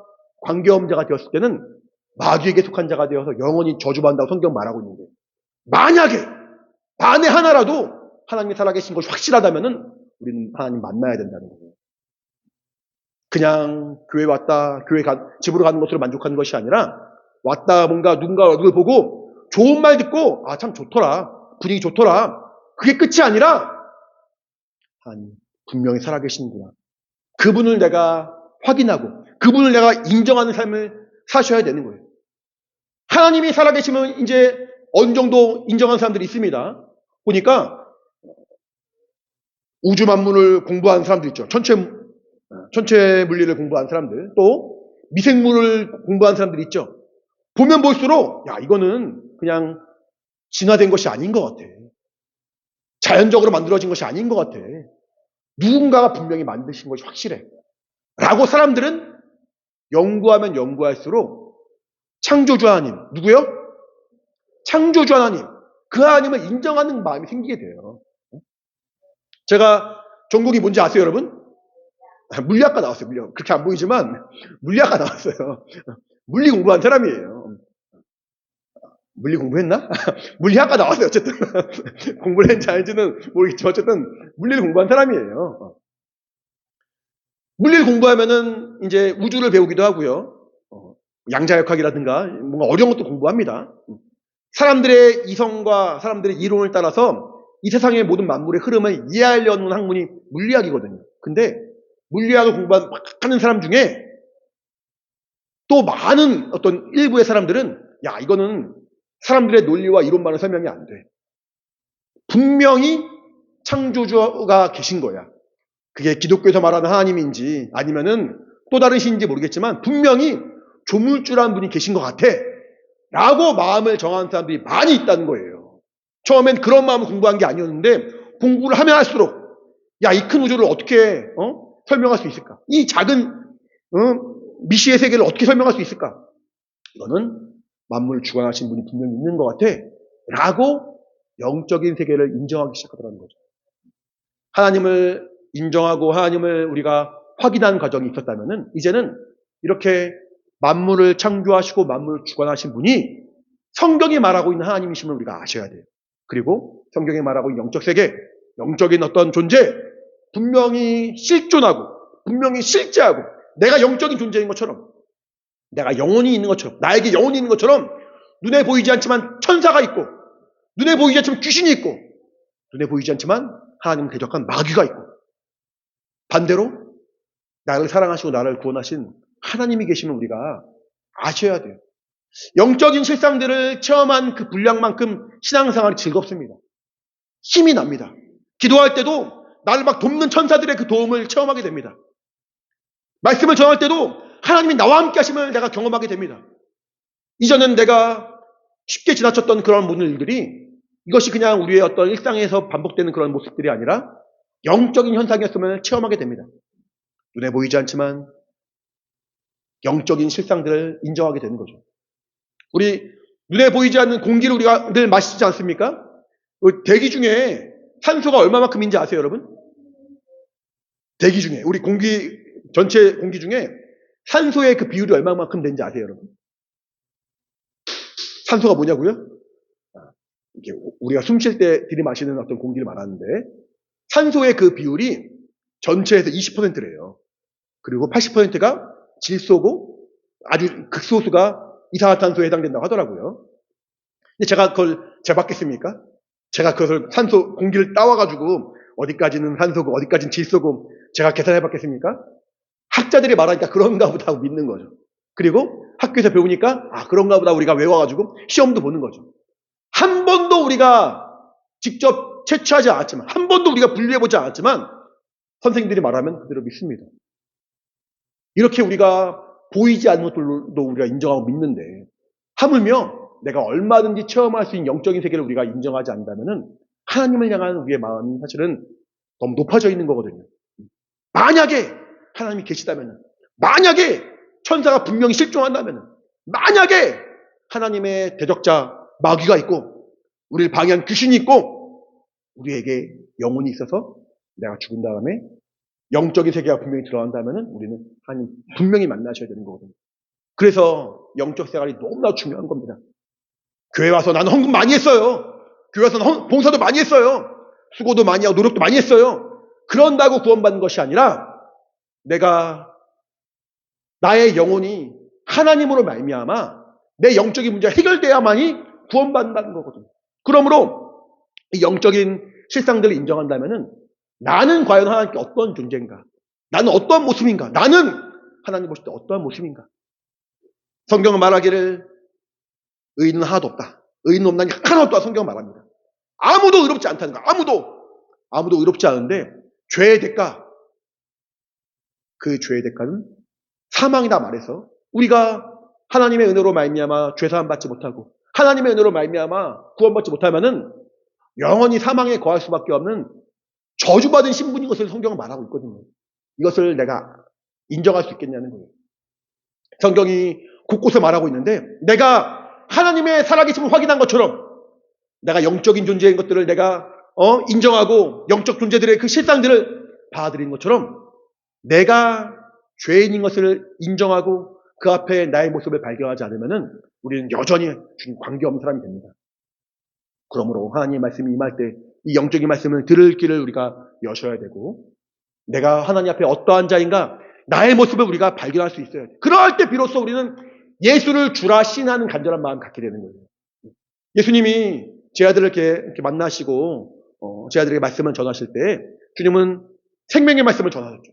관계없는 자가 되었을 때는 마귀에게 속한 자가 되어서 영원히 저주받는다고 성경 말하고 있는데, 만약에 만에 하나라도 하나님이 살아계신 것이 확실하다면은 우리는 하나님 만나야 된다는 거예요. 그냥 교회 왔다, 집으로 가는 것으로 만족하는 것이 아니라 왔다 뭔가 누군가 얼굴을 보고 좋은 말 듣고 참 좋더라, 분위기 좋더라, 그게 끝이 아니라 하나님 분명히 살아계시는구나, 그분을 내가 확인하고 그분을 내가 인정하는 삶을 사셔야 되는 거예요. 하나님이 살아계시면 이제 어느 정도 인정하는 사람들이 있습니다. 보니까 우주 만물을 공부하는 사람들 있죠. 천체 물리를 공부하는 사람들, 또 미생물을 공부하는 사람들이 있죠. 보면 볼수록 이거는 그냥 진화된 것이 아닌 것 같아. 자연적으로 만들어진 것이 아닌 것 같아. 누군가가 분명히 만드신 것이 확실해. 라고 사람들은 연구하면 연구할수록 창조주 하나님, 누구요? 창조주 하나님, 그 하나님을 인정하는 마음이 생기게 돼요. 제가 전공이 뭔지 아세요, 여러분? 물리학과 나왔어요. 물리학. 그렇게 안 보이지만 물리학과 나왔어요. 물리 공부한 사람이에요. 물리 공부했나? 물리학과 나왔어요. 어쨌든 공부를 했는지 아닌지는 모르겠지만 어쨌든 물리를 공부한 사람이에요. 물리를 공부하면은 이제 우주를 배우기도 하고요. 양자역학이라든가 뭔가 어려운 것도 공부합니다. 사람들의 이성과 사람들의 이론을 따라서 이 세상의 모든 만물의 흐름을 이해하려는 학문이 물리학이거든요. 근데 물리학을 공부하는 사람 중에 또 많은 어떤 일부의 사람들은 이거는 사람들의 논리와 이론만은 설명이 안 돼. 분명히 창조주가 계신 거야. 그게 기독교에서 말하는 하나님인지 아니면은 또 다른 신인지 모르겠지만 분명히 조물주라는 분이 계신 것 같아. 라고 마음을 정하는 사람들이 많이 있다는 거예요. 처음엔 그런 마음을 공부한 게 아니었는데 공부를 하면 할수록 이 큰 우주를 어떻게 설명할 수 있을까? 이 작은 미시의 세계를 어떻게 설명할 수 있을까? 이거는 만물을 주관하신 분이 분명히 있는 것 같아. 라고 영적인 세계를 인정하기 시작하더라는 거죠. 하나님을 인정하고 하나님을 우리가 확인하는 과정이 있었다면은 이제는 이렇게 만물을 창조하시고 만물을 주관하신 분이 성경이 말하고 있는 하나님이심을 우리가 아셔야 돼요. 그리고 성경이 말하고 있는 영적 세계, 영적인 어떤 존재, 분명히 실존하고 분명히 실제하고 내가 영적인 존재인 것처럼, 내가 영혼이 있는 것처럼, 나에게 영혼이 있는 것처럼 눈에 보이지 않지만 천사가 있고 눈에 보이지 않지만 귀신이 있고 눈에 보이지 않지만 하나님 대적한 마귀가 있고, 반대로 나를 사랑하시고 나를 구원하신 하나님이 계시면 우리가 아셔야 돼요. 영적인 실상들을 체험한 그 분량만큼 신앙생활이 즐겁습니다. 힘이 납니다. 기도할 때도 나를 막 돕는 천사들의 그 도움을 체험하게 됩니다. 말씀을 전할 때도 하나님이 나와 함께 하심을 내가 경험하게 됩니다. 이전엔 내가 쉽게 지나쳤던 그런 모든 일들이 이것이 그냥 우리의 어떤 일상에서 반복되는 그런 모습들이 아니라 영적인 현상이었음을 체험하게 됩니다. 눈에 보이지 않지만 영적인 실상들을 인정하게 되는 거죠. 우리 눈에 보이지 않는 공기를 우리가 늘 마시지 않습니까? 대기 중에 산소가 얼마만큼인지 아세요, 여러분? 대기 중에 우리 공기 전체 공기 중에 산소의 그 비율이 얼마만큼 되는지 아세요, 여러분? 산소가 뭐냐고요? 이게 우리가 숨 쉴 때 들이마시는 어떤 공기를 말하는데 산소의 그 비율이 전체에서 20%래요. 그리고 80%가 질소고 아주 극소수가 이산화탄소에 해당된다고 하더라고요. 근데 제가 그걸 재봤겠습니까? 제가 그것을 산소 공기를 따와가지고 어디까지는 산소고 어디까지는 질소고 제가 계산해봤겠습니까? 학자들이 말하니까 그런가 보다 하고 믿는 거죠. 그리고 학교에서 배우니까 그런가 보다 우리가 외워가지고 시험도 보는 거죠. 한 번도 우리가 직접 채취하지 않았지만 한 번도 우리가 분류해보지 않았지만 선생님들이 말하면 그대로 믿습니다. 이렇게 우리가 보이지 않는 것들도 우리가 인정하고 믿는데 하물며 내가 얼마든지 체험할 수 있는 영적인 세계를 우리가 인정하지 않는다면 하나님을 향한 우리의 마음이 사실은 너무 높아져 있는 거거든요. 만약에 하나님이 계시다면, 만약에 천사가 분명히 실종한다면, 만약에 하나님의 대적자 마귀가 있고 우리를 방해한 귀신이 있고 우리에게 영혼이 있어서 내가 죽은 다음에 영적인 세계가 분명히 들어간다면 우리는 하나님 분명히 만나셔야 되는 거거든요. 그래서 영적 생활이 너무나 중요한 겁니다. 교회 와서 나는 헌금 많이 했어요. 교회 와서 봉사도 많이 했어요. 수고도 많이 하고 노력도 많이 했어요. 그런다고 구원받는 것이 아니라 내가 나의 영혼이 하나님으로 말미암아 내 영적인 문제가 해결돼야만이 구원받는다는 거거든요. 그러므로 이 영적인 실상들을 인정한다면 나는 과연 하나님께 어떤 존재인가? 나는 어떤 모습인가? 나는 하나님 보실 때 어떠한 모습인가? 성경은 말하기를 의인은 하나도 없다. 의인은 없나니 하나도 없다. 성경은 말합니다. 아무도 의롭지 않다는 거. 아무도 의롭지 않은데 죄의 대가, 그 죄의 대가는 사망이다 말해서 우리가 하나님의 은혜로 말미암아 죄사함 받지 못하고 하나님의 은혜로 말미암아 구원받지 못하면은 영원히 사망에 거할 수밖에 없는 저주받은 신분인 것을 성경은 말하고 있거든요. 이것을 내가 인정할 수 있겠냐는 거예요. 성경이 곳곳에 말하고 있는데 내가 하나님의 살아계심을 확인한 것처럼 내가 영적인 존재인 것들을 내가 인정하고 영적 존재들의 그 실상들을 받아들인 것처럼 내가 죄인인 것을 인정하고 그 앞에 나의 모습을 발견하지 않으면 우리는 여전히 주님 관계없는 사람이 됩니다. 그러므로 하나님의 말씀이 임할 때 이 영적인 말씀을 들을 길을 우리가 여셔야 되고 내가 하나님 앞에 어떠한 자인가 나의 모습을 우리가 발견할 수 있어야 돼. 그럴 때 비로소 우리는 예수를 주라 신하는 간절한 마음을 갖게 되는 거예요. 예수님이 제 아들을 이렇게 만나시고 제 아들에게 말씀을 전하실 때 주님은 생명의 말씀을 전하셨죠.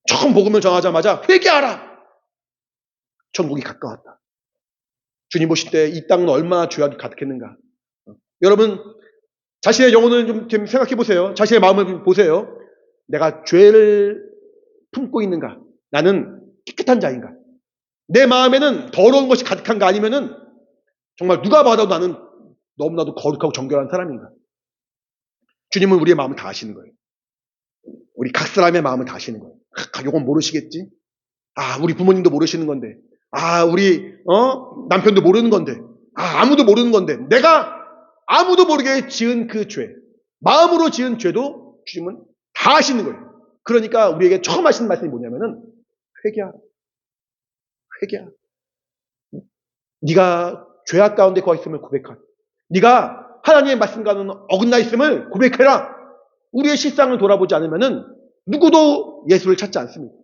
처음 복음을 전하자마자 회개하라. 천국이 가까웠다. 주님 보실 때 이 땅은 얼마나 죄악이 가득했는가. 여러분 자신의 영혼을 좀 생각해 보세요. 자신의 마음을 보세요. 내가 죄를 품고 있는가? 나는 깨끗한 자인가? 내 마음에는 더러운 것이 가득한가? 아니면은 정말 누가 봐도 나는 너무나도 거룩하고 정결한 사람인가? 주님은 우리의 마음을 다 아시는 거예요. 우리 각 사람의 마음을 다 아시는 거예요. 이건 모르시겠지? 우리 부모님도 모르시는 건데. 우리 남편도 모르는 건데. 아무도 모르는 건데. 내가 아무도 모르게 지은 그 죄, 마음으로 지은 죄도 주님은 다 아시는 거예요. 그러니까 우리에게 처음 하시는 말씀이 뭐냐면은 회개하라. 회개하라. 네가 죄악 가운데 거하 있음을 고백하라. 네가 하나님의 말씀과는 어긋나 있음을 고백해라. 우리의 실상을 돌아보지 않으면은 누구도 예수를 찾지 않습니다.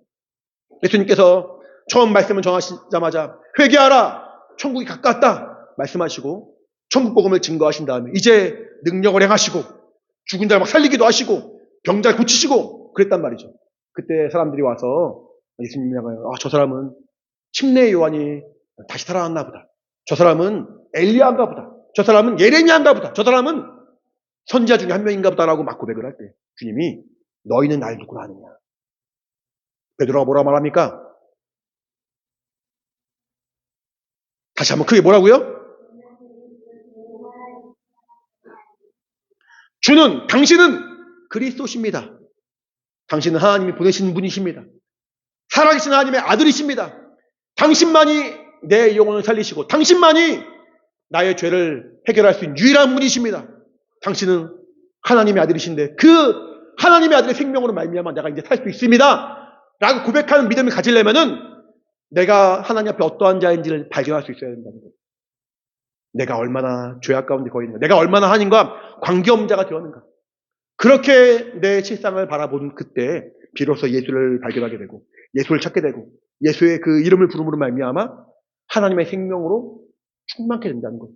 예수님께서 처음 말씀을 전하시자마자 회개하라. 천국이 가까웠다. 말씀하시고 천국 복음을 증거하신 다음에 이제 능력을 행하시고 죽은 자를 막 살리기도 하시고 병자를 고치시고 그랬단 말이죠. 그때 사람들이 와서 예수님이 나가요. 저 사람은 침례의 요한이 다시 살아났나 보다. 저 사람은 엘리야인가 보다. 저 사람은 예레미야인가 보다. 저 사람은 선지자 중에 한 명인가 보다라고 막 고백을 할 때 주님이 너희는 날 누구라 하느냐. 베드로가 뭐라 말합니까? 다시 한번 크게 뭐라고요? 당신은 그리스도십니다. 당신은 하나님이 보내신 분이십니다. 살아계신 하나님의 아들이십니다. 당신만이 내 영혼을 살리시고 당신만이 나의 죄를 해결할 수 있는 유일한 분이십니다. 당신은 하나님의 아들이신데 그 하나님의 아들의 생명으로 말미암아 내가 이제 살 수 있습니다. 라고 고백하는 믿음을 가지려면은 내가 하나님 앞에 어떠한 자인지를 발견할 수 있어야 된다는 거예요. 내가 얼마나 죄악 가운데 거해 있는가, 내가 얼마나 하나님과 관계없는 자가 되었는가. 그렇게 내 실상을 바라보는 그때 비로소 예수를 발견하게 되고 예수를 찾게 되고 예수의 그 이름을 부름으로 말미암아 하나님의 생명으로 충만케 된다는 거예요.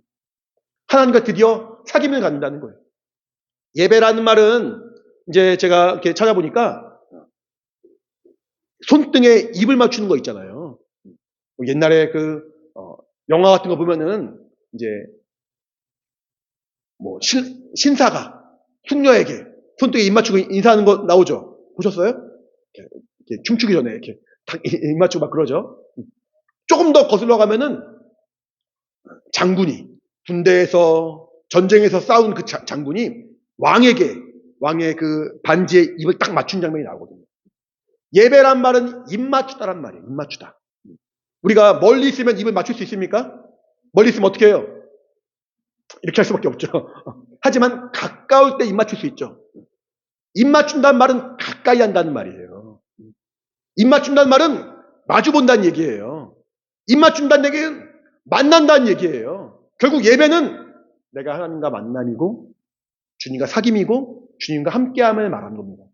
하나님과 드디어 사귐을 갖는다는 거예요. 예배라는 말은 이제 제가 이렇게 찾아보니까 손등에 입을 맞추는 거 있잖아요. 옛날에 그 영화 같은 거 보면은 이제 뭐 신사가 숙녀에게 손등에 입 맞추고 인사하는 거 나오죠. 보셨어요? 이렇게 춤추기 전에 이렇게 입 맞추고 막 그러죠. 조금 더 거슬러 가면은 장군이 군대에서 전쟁에서 싸운 그 장군이 왕의 그 반지에 입을 딱 맞춘 장면이 나오거든요. 예배란 말은 입 맞추다란 말이에요. 입 맞추다. 우리가 멀리 있으면 입을 맞출 수 있습니까? 멀리 있으면 어떻게 해요? 이렇게 할 수밖에 없죠. 하지만 가까울 때 입 맞출 수 있죠. 입 맞춘다는 말은 가까이 한다는 말이에요. 입 맞춘다는 말은 마주 본다는 얘기예요. 입 맞춘다는 얘기는 만난다는 얘기예요. 결국 예배는 내가 하나님과 만남이고 주님과 사귐이고 주님과 함께함을 말하는 겁니다.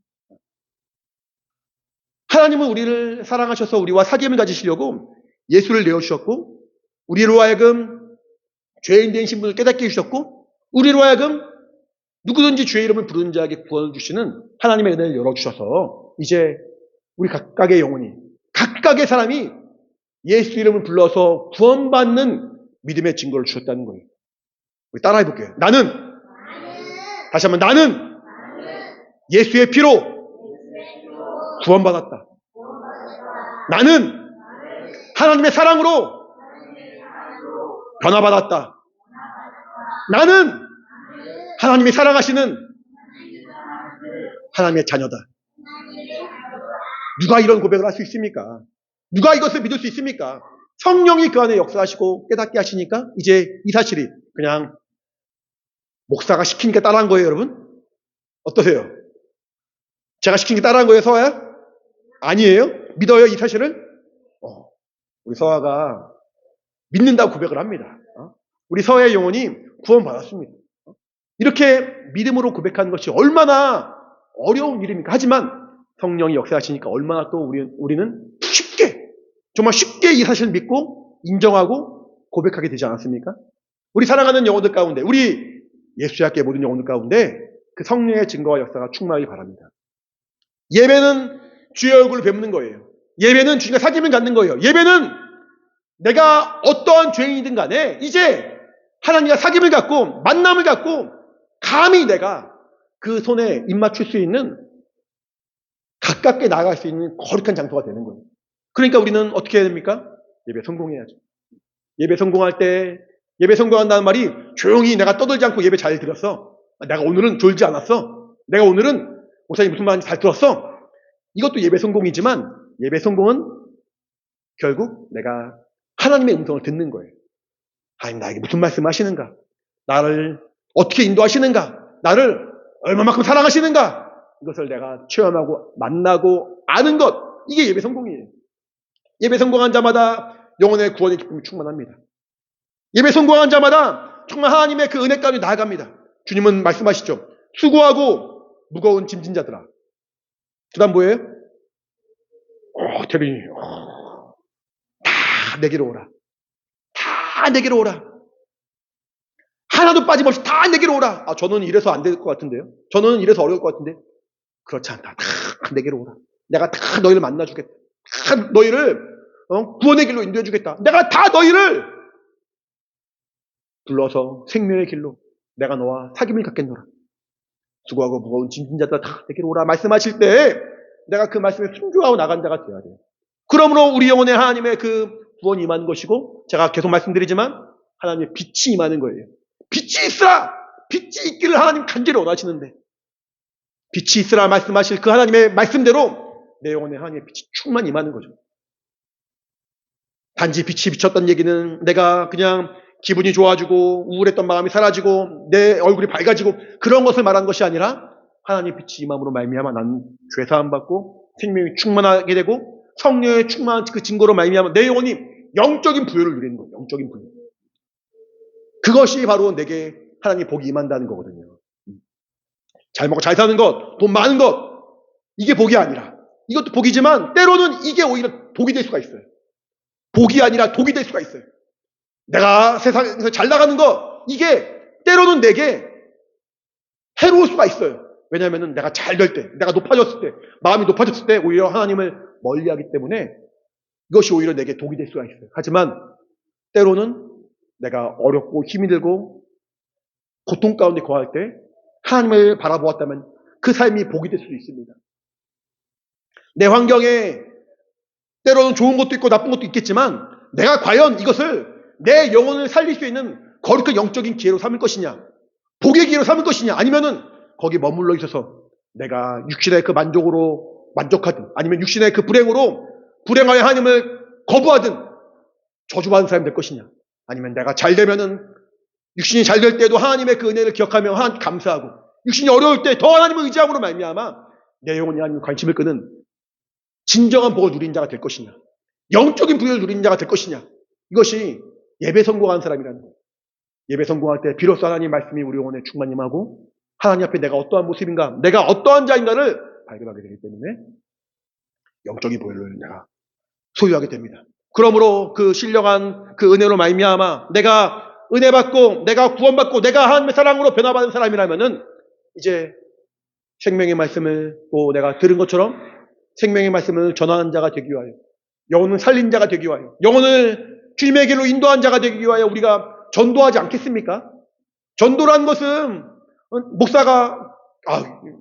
하나님은 우리를 사랑하셔서 우리와 사귐을 가지시려고 예수를 내어주셨고 우리로 하여금 죄인 된 신분을 깨닫게 해주셨고 우리로 하여금 누구든지 주의 이름을 부르는 자에게 구원을 주시는 하나님의 은혜를 열어주셔서 이제 우리 각각의 영혼이 각각의 사람이 예수 이름을 불러서 구원받는 믿음의 증거를 주셨다는 거예요. 우리 따라해 볼게요. 다시 한번 나는 예수의 피로 구원받았다. 나는 하나님의 사랑으로 변화받았다. 나는 하나님이 사랑하시는 하나님의 자녀다. 누가 이런 고백을 할 수 있습니까? 누가 이것을 믿을 수 있습니까? 성령이 그 안에 역사하시고 깨닫게 하시니까 이제 이 사실이 그냥 목사가 시키니까 따라한 거예요, 여러분? 어떠세요? 제가 시킨 게 따라한 거예요, 서아야? 아니에요? 믿어요, 이 사실을? 우리 서아가 믿는다고 고백을 합니다. 우리 서아의 영혼이 구원받았습니다. 이렇게 믿음으로 고백하는 것이 얼마나 어려운 일입니까? 하지만 성령이 역사하시니까 얼마나 또 우리는 쉽게, 정말 쉽게 이 사실을 믿고 인정하고 고백하게 되지 않았습니까? 우리 사랑하는 영혼들 가운데, 우리 예수의 모든 영혼들 가운데 그 성령의 증거와 역사가 충만하기 바랍니다. 예배는 주의 얼굴을 뵙는 거예요. 예배는 주님과 사귐을 갖는 거예요. 예배는 내가 어떠한 죄인이든 간에 이제 하나님과 사귐을 갖고 만남을 갖고 감히 내가 그 손에 입 맞출 수 있는 가깝게 나아갈 수 있는 거룩한 장소가 되는 거예요. 그러니까 우리는 어떻게 해야 됩니까? 예배 성공해야죠. 예배 성공할 때 예배 성공한다는 말이 조용히 내가 떠들지 않고 예배 잘 드렸어. 내가 오늘은 졸지 않았어. 내가 오늘은 목사님 무슨 말인지 잘 들었어. 이것도 예배 성공이지만 예배 성공은 결국 내가 하나님의 음성을 듣는 거예요. 하나님 나에게 무슨 말씀 하시는가? 나를 어떻게 인도하시는가? 나를 얼마만큼 사랑하시는가? 이것을 내가 체험하고 만나고 아는 것, 이게 예배 성공이에요. 예배 성공한 자마다 영혼의 구원의 기쁨이 충만합니다. 예배 성공한 자마다 정말 하나님의 그 은혜 가운데 나아갑니다. 주님은 말씀하시죠. 수고하고 무거운 짐진 자들아. 그 다음 뭐예요? 대리님, 다 내게로 오라. 다 내게로 오라. 하나도 빠짐없이 다 내게로 오라. 저는 이래서 안 될 것 같은데요. 저는 이래서 어려울 것 같은데. 그렇지 않다. 다 내게로 오라. 내가 다 너희를 만나주겠다. 다 너희를 구원의 길로 인도해주겠다. 내가 다 너희를 불러서 생명의 길로 내가 너와 사귐을 갖겠노라. 수고하고 무거운 짐진 자들 다 내게로 오라 말씀하실 때 내가 그 말씀에 순종하고 나간 자가 되어야 돼요. 그러므로 우리 영혼의 하나님의 그 구원이 임하는 것이고, 제가 계속 말씀드리지만 하나님의 빛이 임하는 거예요. 빛이 있으라! 빛이 있기를 하나님 간절히 원하시는데, 빛이 있으라 말씀하실 그 하나님의 말씀대로 내 영혼에 하나님의 빛이 충만히 임하는 거죠. 단지 빛이 비쳤던 얘기는 내가 그냥 기분이 좋아지고 우울했던 마음이 사라지고 내 얼굴이 밝아지고 그런 것을 말한 것이 아니라, 하나님의 빛이 임함으로 말미암아 난 죄사함 받고 생명이 충만하게 되고 성령의 충만한 그 증거로 말미암아 내 영혼이 영적인 부여를 누리는 거예요. 영적인 부여. 그것이 바로 내게 하나님의 복이 임한다는 거거든요. 잘 먹고 잘 사는 것, 돈 많은 것, 이게 복이 아니라, 이것도 복이지만 때로는 이게 오히려 독이 될 수가 있어요. 복이 아니라 독이 될 수가 있어요. 내가 세상에서 잘 나가는 것, 이게 때로는 내게 해로울 수가 있어요. 왜냐하면 내가 잘 될 때, 내가 높아졌을 때, 마음이 높아졌을 때 오히려 하나님을 멀리하기 때문에 이것이 오히려 내게 독이 될 수가 있어요. 하지만 때로는 내가 어렵고 힘이 들고 고통 가운데 거할 때 하나님을 바라보았다면 그 삶이 복이 될 수도 있습니다. 내 환경에 때로는 좋은 것도 있고 나쁜 것도 있겠지만 내가 과연 이것을 내 영혼을 살릴 수 있는 거룩한 영적인 기회로 삼을 것이냐, 복의 기회로 삼을 것이냐, 아니면은 거기 머물러 있어서 내가 육신의 그 만족으로 만족하든, 아니면 육신의 그 불행으로 불행하여 하나님을 거부하든 저주받은 사람이 될 것이냐, 아니면 내가 잘 되면은 육신이 잘 될 때도 하나님의 그 은혜를 기억하며 하나님 감사하고, 육신이 어려울 때 더 하나님을 의지함으로 말미암아 내 영혼이 하나님 관심을 끄는 진정한 복을 누린 자가 될 것이냐, 영적인 부여를 누린 자가 될 것이냐, 이것이 예배 성공한 사람이라는 거예요. 예배 성공할 때 비로소 하나님 말씀이 우리 영혼에 충만히 임하고 하나님 앞에 내가 어떠한 모습인가, 내가 어떠한 자인가를 발견하게 되기 때문에 영적인 부여를 내가 소유하게 됩니다. 그러므로 그 신령한 그 은혜로 말미암아 내가 은혜 받고 내가 구원받고 내가 하나님의 사랑으로 변화받은 사람이라면은 이제 생명의 말씀을 또 내가 들은 것처럼 생명의 말씀을 전하는 자가 되기 위하여, 영혼을 살린 자가 되기 위하여, 영혼을 주님의 길로 인도한 자가 되기 위하여 우리가 전도하지 않겠습니까? 전도란 것은 목사가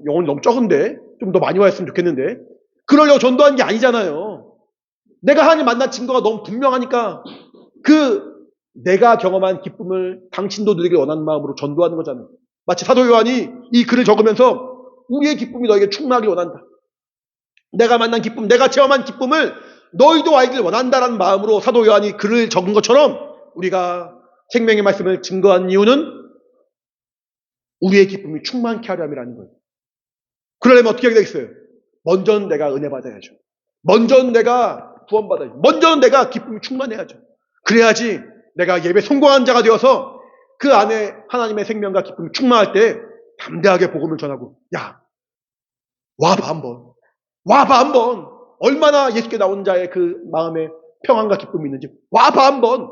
영혼이 너무 적은데 좀 더 많이 왔으면 좋겠는데 그러려고 전도하는 게 아니잖아요. 내가 하나님 만난 증거가 너무 분명하니까 그 내가 경험한 기쁨을 당신도 누리길 원하는 마음으로 전도하는 거잖아요. 마치 사도 요한이 이 글을 적으면서 우리의 기쁨이 너에게 충만하길 원한다. 내가 만난 기쁨, 내가 체험한 기쁨을 너희도 알길 원한다라는 마음으로 사도 요한이 글을 적은 것처럼 우리가 생명의 말씀을 증거한 이유는 우리의 기쁨이 충만케 하려 함이라는 거예요. 그러려면 어떻게 하게 되겠어요? 먼저는 내가 은혜 받아야죠. 먼저는 내가 구원받아야죠. 먼저는 내가 기쁨이 충만해야죠. 그래야지 내가 예배 성공한 자가 되어서 그 안에 하나님의 생명과 기쁨이 충만할 때 담대하게 복음을 전하고, 야, 와봐 한번. 와봐 한번. 얼마나 예수께 나온 자의 그 마음에 평안과 기쁨이 있는지 와봐 한번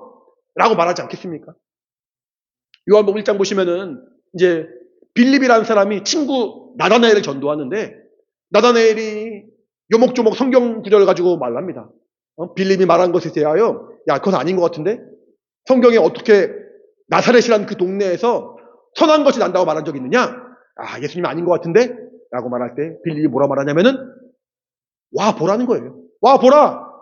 라고 말하지 않겠습니까? 요한복음 1장 보시면은 이제 빌립이라는 사람이 친구 나다나엘을 전도하는데 나다나엘이 요목조목 성경 구절을 가지고 말합니다. 빌립이 말한 것에 대하여 야, 그건 아닌 것 같은데 성경에 어떻게 나사렛이라는 그 동네에서 선한 것이 난다고 말한 적이 있느냐? 예수님이 아닌 것 같은데? 라고 말할 때 빌립이 뭐라 말하냐면은 와 보라는 거예요. 와 보라.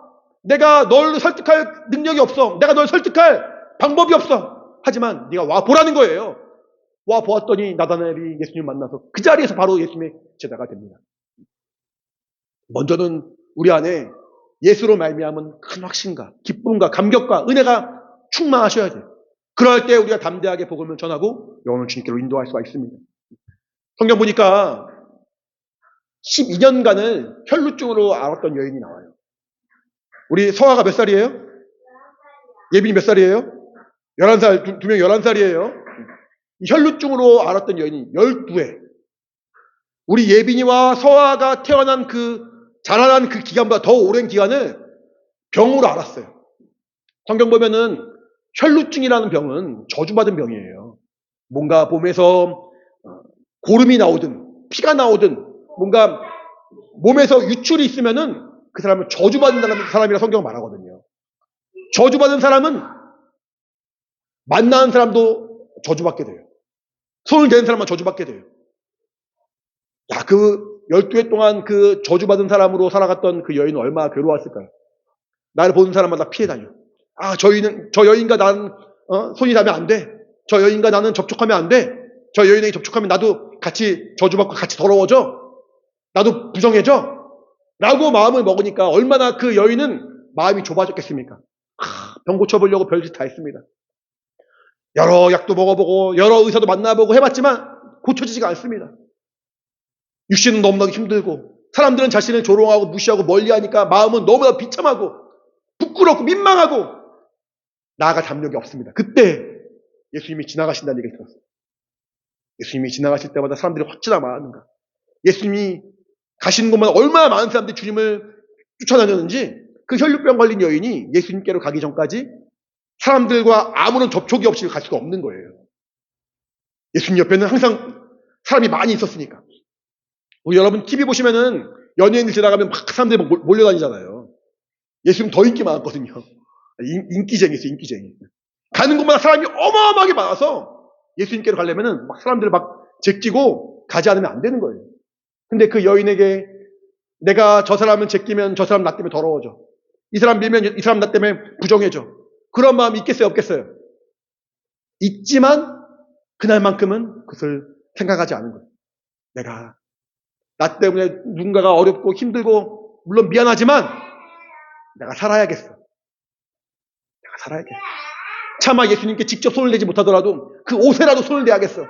내가 널 설득할 능력이 없어. 내가 널 설득할 방법이 없어. 하지만 네가 와 보라는 거예요. 와 보았더니 나다나엘이 예수님 만나서 그 자리에서 바로 예수님의 제자가 됩니다. 먼저는 우리 안에 예수로 말미암은 큰 확신과 기쁨과 감격과 은혜가 충만하셔야 돼요. 그럴 때 우리가 담대하게 복음을 전하고 영혼을 주님께로 인도할 수가 있습니다. 성경 보니까 12년간을 혈루증으로 앓았던 여인이 나와요. 우리 서아가 몇 살이에요? 예빈이 몇 살이에요? 11살, 두 명 11살이에요. 혈루증으로 앓았던 여인이 12회. 우리 예빈이와 서아가 태어난 자라난 그 기간보다 더 오랜 기간을 병으로 앓았어요. 성경 보면은 혈루증이라는 병은 저주받은 병이에요. 뭔가 몸에서 고름이 나오든 피가 나오든 뭔가 몸에서 유출이 있으면은 그 사람을 저주받은 사람이라 성경은 말하거든요. 저주받은 사람은 만나는 사람도 저주받게 돼요. 손을 대는 사람만 저주받게 돼요. 그 12회 동안 그 저주받은 사람으로 살아갔던 그 여인은 얼마나 괴로웠을까요? 나를 보는 사람마다 피해 다녀. 저 여인과 나는 손이 닿으면 안 돼. 저 여인과 나는 접촉하면 안 돼. 저 여인에게 접촉하면 나도 같이 저주받고 같이 더러워져. 나도 부정해져. 라고 마음을 먹으니까 얼마나 그 여인은 마음이 좁아졌겠습니까? 병 고쳐보려고 별짓 다 했습니다. 여러 약도 먹어보고 여러 의사도 만나보고 해봤지만 고쳐지지가 않습니다. 육신은 너무나도 힘들고 사람들은 자신을 조롱하고 무시하고 멀리하니까 마음은 너무나 비참하고 부끄럽고 민망하고 나아갈 담력이 없습니다. 그때 예수님이 지나가신다는 얘기를 들었어요. 예수님이 지나가실 때마다 사람들이 어찌나 많은가. 예수님이 가시는 곳마다 얼마나 많은 사람들이 주님을 쫓아다녔는지 그 혈류병 걸린 여인이 예수님께로 가기 전까지 사람들과 아무런 접촉이 없이 갈 수가 없는 거예요. 예수님 옆에는 항상 사람이 많이 있었으니까. 우리 여러분 TV 보시면은 연예인들 지나가면 막 사람들이 몰려다니잖아요. 예수님 더 인기 많았거든요. 인기쟁이였어요, 인기쟁이. 가는 곳마다 사람이 어마어마하게 많아서 예수님께로 가려면은 막 사람들 막 제끼고 가지 않으면 안 되는 거예요. 근데 그 여인에게 내가 저 사람을 제끼면 저 사람 나 때문에 더러워져. 이 사람 밀면 이 사람 나 때문에 부정해져. 그런 마음이 있겠어요, 없겠어요? 있지만 그날만큼은 그것을 생각하지 않은 거예요. 내가 나 때문에 누군가가 어렵고 힘들고 물론 미안하지만 내가 살아야겠어. 내가 살아야겠어. 차마 예수님께 직접 손을 대지 못하더라도 그 옷에라도 손을 대야겠어.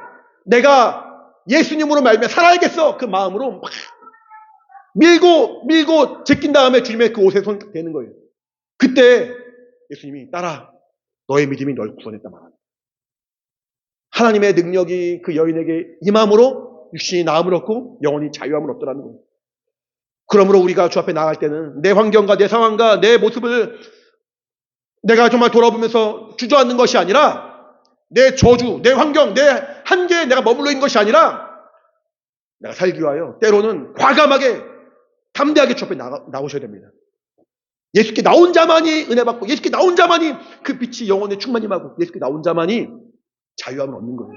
내가 예수님으로 말미암아 살아야겠어. 그 마음으로 막 밀고 제낀 다음에 주님의 그 옷에 손 대는 거예요. 그때 예수님이 딸아 너의 믿음이 널 구원했다 말합니다. 하나님의 능력이 그 여인에게 임함으로 육신이 나음을 얻고 영혼이 자유함을 얻더라는 거예요. 그러므로 우리가 주 앞에 나갈 때는 내 환경과 내 상황과 내 모습을 내가 정말 돌아보면서 주저앉는 것이 아니라 내 저주, 내 환경, 내 한계에 내가 머물러 있는 것이 아니라 내가 살기 위하여 때로는 과감하게 담대하게 주 앞에 나오셔야 됩니다. 예수께 나온 자만이 은혜 받고 예수께 나온 자만이 그 빛이 영혼에 충만히 임하고 예수께 나온 자만이 자유함을 얻는 거예요.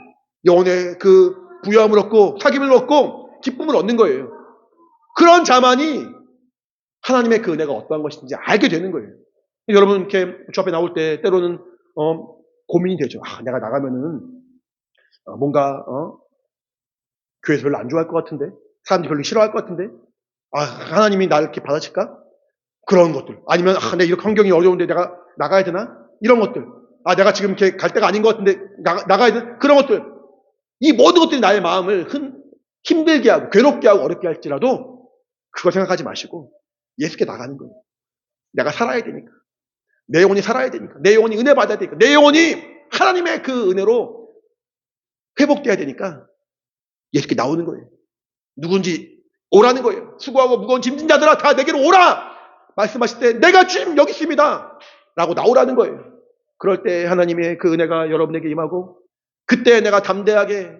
영혼의 그 부유함을 얻고 사귐을 얻고 기쁨을 얻는 거예요. 그런 자만이 하나님의 그 은혜가 어떠한 것인지 알게 되는 거예요. 여러분 이렇게 주 앞에 나올 때 때로는 고민이 되죠. 내가 나가면은 뭔가 교회에서 별로 안 좋아할 것 같은데 사람들이 별로 싫어할 것 같은데 하나님이 나를 이렇게 받아칠까? 그런 것들. 아니면 내가 이렇게 환경이 어려운데 내가 나가야 되나? 이런 것들. 내가 지금 이렇게 갈 때가 아닌 것 같은데 나가야 되나? 그런 것들. 이 모든 것들이 나의 마음을 힘들게 하고 괴롭게 하고 어렵게 할지라도 그걸 생각하지 마시고 예수께 나가는 거예요. 내가 살아야 되니까. 내 영혼이 살아야 되니까. 내 영혼이 은혜 받아야 되니까. 내 영혼이 하나님의 그 은혜로 회복돼야 되니까 예수께 나오는 거예요. 누군지 오라는 거예요. 수고하고 무거운 짐진 자들아 다 내게로 오라! 말씀하실 때 내가 주님 여기 있습니다. 라고 나오라는 거예요. 그럴 때 하나님의 그 은혜가 여러분에게 임하고 그때 내가 담대하게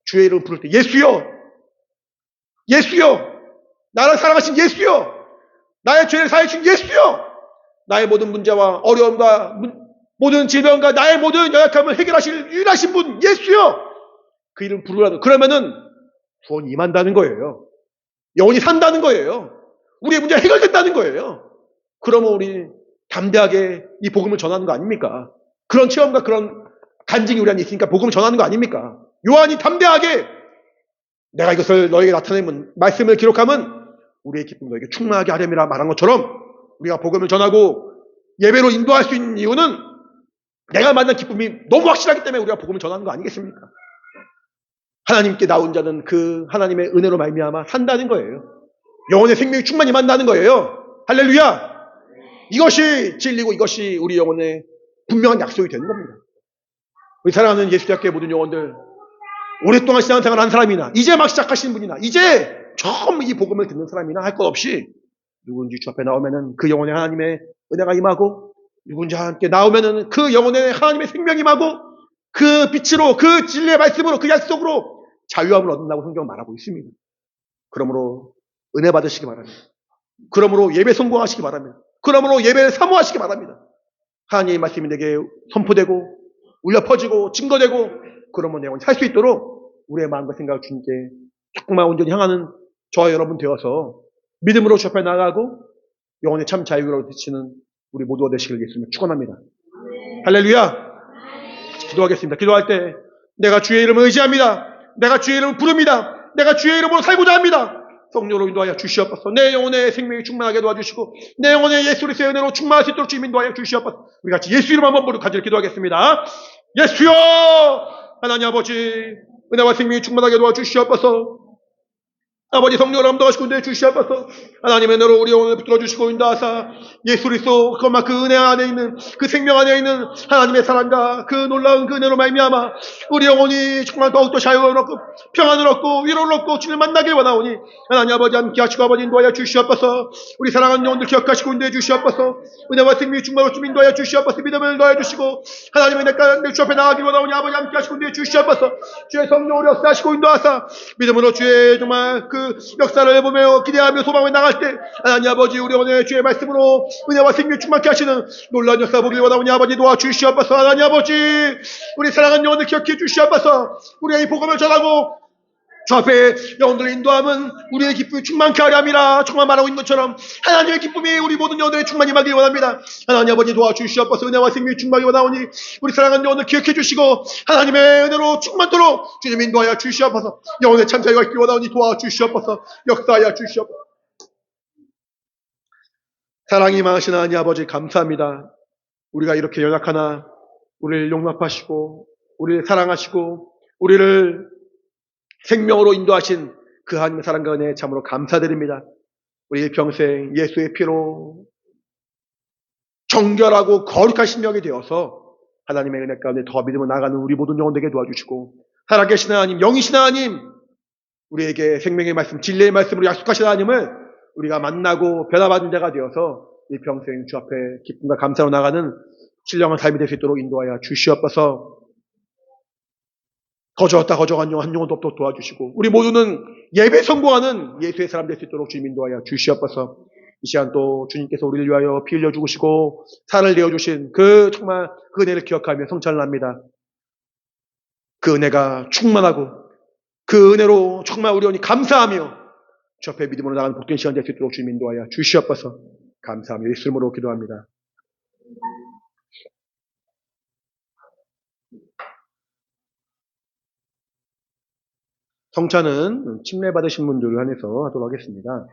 주의 이름을 부를 때 예수여! 예수여! 나를 사랑하신 예수여! 나의 죄를 사해 주신 예수여! 나의 모든 문제와 어려움과 모든 질병과 나의 모든 연약함을 해결하실 유일하신 분 예수여! 그 이름 부르라는 그러면은 구원이 임한다는 거예요. 영혼이 산다는 거예요. 우리의 문제가 해결된다는 거예요. 그러면 우리 담대하게 이 복음을 전하는 거 아닙니까? 그런 체험과 그런 간증이 우리 안에 있으니까 복음을 전하는 거 아닙니까? 요한이 담대하게 내가 이것을 너에게 나타내면 말씀을 기록하면 우리의 기쁨 너에게 충만하게 하렴이라 말한 것처럼 우리가 복음을 전하고 예배로 인도할 수 있는 이유는 내가 만난 기쁨이 너무 확실하기 때문에 우리가 복음을 전하는 거 아니겠습니까? 하나님께 나온 자는 그 하나님의 은혜로 말미암아 산다는 거예요. 영혼의 생명이 충만히 임한다는 거예요. 할렐루야! 이것이 진리고 이것이 우리 영혼의 분명한 약속이 되는 겁니다. 우리 사랑하는 예수님께 모든 영혼들 오랫동안 신앙생활을 한 사람이나 이제 막 시작하시는 분이나 이제 처음 이 복음을 듣는 사람이나 할 것 없이 누군지 주 앞에 나오면은 그 영혼의 하나님의 은혜가 임하고 누군지 함께 나오면은 그 영혼의 하나님의 생명이 임하고 그 빛으로 그 진리의 말씀으로 그 약속으로 자유함을 얻는다고 성경은 말하고 있습니다. 그러므로 은혜 받으시기 바랍니다. 그러므로 예배 성공하시기 바랍니다. 그러므로 예배를 사모하시기 바랍니다. 하나님의 말씀이 내게 선포되고 울려 퍼지고 증거되고 그러면 내 영혼이 살 수 있도록 우리의 마음과 생각을 주님께 조금만 온전히 향하는 저와 여러분 되어서 믿음으로 주 앞에 나가고 영혼의 참 자유로 되시는 우리 모두가 되시길 예수님을 축원합니다. 할렐루야. 기도하겠습니다. 기도할 때 내가 주의 이름을 의지합니다. 내가 주의 이름을 부릅니다. 내가 주의 이름으로 살고자 합니다. 성령으로 인도하여 주시옵소서. 내 영혼의 생명이 충만하게 도와주시고 내 영혼의 예수 그리스도의 은혜로 충만할 수 있도록 주님 인도하여 주시옵소서. 우리 같이 예수 이름 한번 부르고 간절히 기도하겠습니다. 예수여, 하나님 아버지, 은혜와 생명이 충만하게 도와주시옵소서. 아버지 성령을 감동하시고 인도해 주시옵소서. 하나님의 은혜로 우리 영혼을 붙들어 주시고 인도하사 예수 그리스도 그것만 그 은혜 안에 있는 그 생명 안에 있는 하나님의 사랑과 그 놀라운 그 은혜로 말미암아 우리 영혼이 정말 더욱더 자유를 얻고 평안을 얻고 위로를 얻고 주를 만나길 원하오니 하나님 아버지 함께 하시고 아버지 인도하여 주시옵소서. 우리 사랑하는 영혼들 기억하시고 인도해 주시옵소서. 은혜와 생명이 충만하고 주 인도하여 주시옵소서. 믿음을 더해 주시고 하나님의 내 주 앞에 나가길 원하오니 아버지 함께 하시고 인도해 주시옵소서. 주의 성령으로 역사하시고 인도하사 믿음으로 주의 정말 그 역사를 보며 기대하며 소망을 나갈 때 하나님 아버지 우리 오늘 주의 말씀으로 은혜와 생명 충만케 하시는 놀라운 역사 보길 원하오니 아버지 도와주시옵소서. 하나님 아버지 우리 사랑하는 영혼들 기억해 주시옵소서. 우리의 이 복음을 전하고 주 앞에 영혼들의 인도함은 우리의 기쁨이 충만케 하려 함이라 정말 말하고 있는 것처럼 하나님의 기쁨이 우리 모든 영혼들의 충만히 임하길 원합니다. 하나님 아버지 도와주시옵소서. 은혜와 생명이 충만히 원하오니 우리 사랑하는 영혼들 기억해 주시고 하나님의 은혜로 충만토록 주님 인도하여 주시옵소서. 영혼의 참자유가 있길 원하오니 도와주시옵소서. 역사하여 주시옵소서. 사랑이 많으신 하나님 아버지 감사합니다. 우리가 이렇게 연약하나 우리를 용납하시고 우리를 사랑하시고 우리를 생명으로 인도하신 그 하나님의 사랑과 은혜에 참으로 감사드립니다. 우리 평생 예수의 피로 정결하고 거룩한 신명이 되어서 하나님의 은혜 가운데 더 믿음을 나가는 우리 모든 영혼들에게 도와주시고 살아계신 하나님, 영이신 하나님, 우리에게 생명의 말씀, 진리의 말씀으로 약속하신 하나님을 우리가 만나고 변화받은 자가 되어서 이 평생 주 앞에 기쁨과 감사로 나가는 신령한 삶이 될 수 있도록 인도하여 주시옵소서. 거저었다 거저간 영 한 영혼도 없도록 도와주시고 우리 모두는 예배 성공하는 예수의 사람 될 수 있도록 주님 인도하여 주시옵소서. 이 시간 또 주님께서 우리를 위하여 피 흘려 죽으시고 살을 내어주신 그 정말 그 은혜를 기억하며 성찬을 합니다. 그 은혜가 충만하고 그 은혜로 정말 우리 영혼이 감사하며 주 앞에 믿음으로 나가는 복된 시간 될 수 있도록 주님 인도하여 주시옵소서. 감사하며 예수 이름으로 기도합니다. 성찬은 침례받으신 분들을 한해서 하도록 하겠습니다.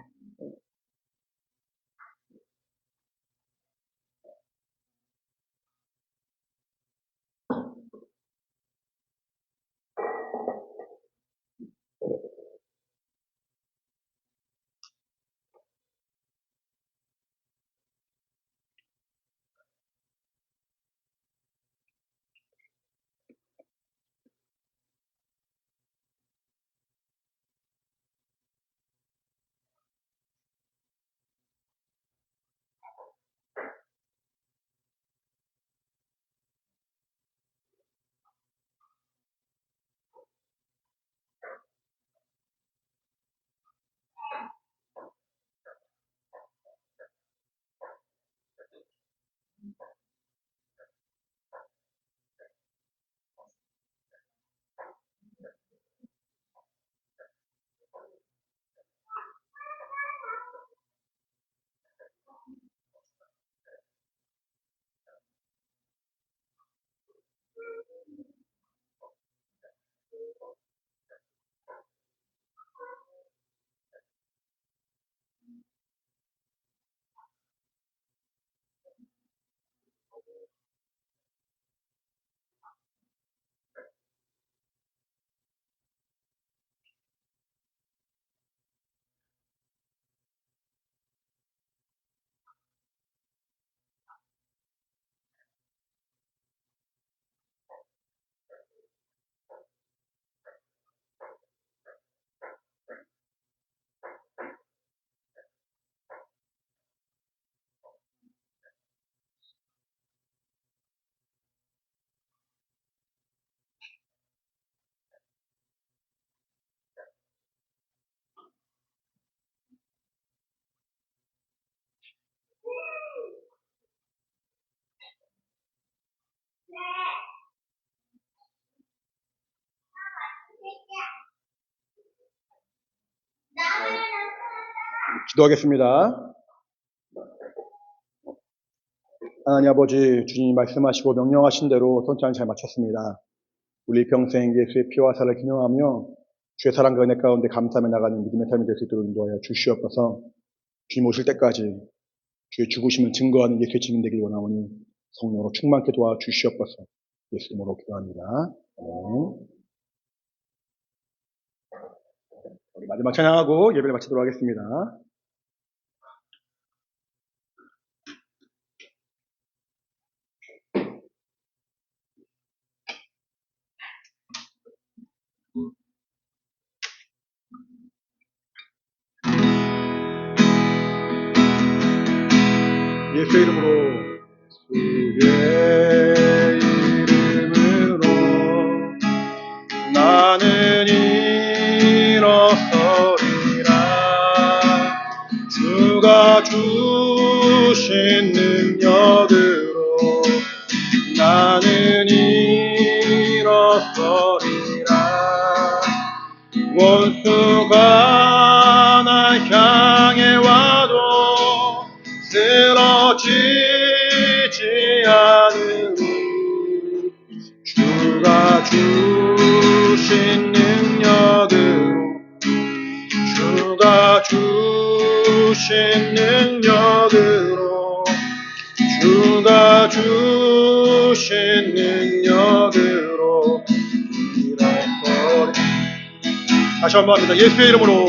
기도하겠습니다. 하나님 아버지, 주님이 말씀하시고 명령하신 대로 선창을 잘 마쳤습니다. 우리 평생 예수의 피와 살을 기념하며 주의 사랑과 은혜 가운데 감사하며 나가는 믿음의 삶이 될 수 있도록 인도하여 주시옵소서. 주님 오실 때까지 주의 죽으심을 증거하는 예수의 증인 되길 원하오니 성령으로 충만케 도와주시옵소서. 예수 이름으로 기도합니다. 아멘. 우리 마지막 찬양하고 예배를 마치도록 하겠습니다. 예수의 이름으로 주의 이름으로 나는 일어서리라. 주가 주신 능력으로 나는 일어서리라. 원수가 날 향해 와도 쓰러지지 않으니 주가 주신 능력으로 주가 주신 능력으로 주가 주신 능력으로 일어서리. 다시 한번 합니다. 예수의 이름으로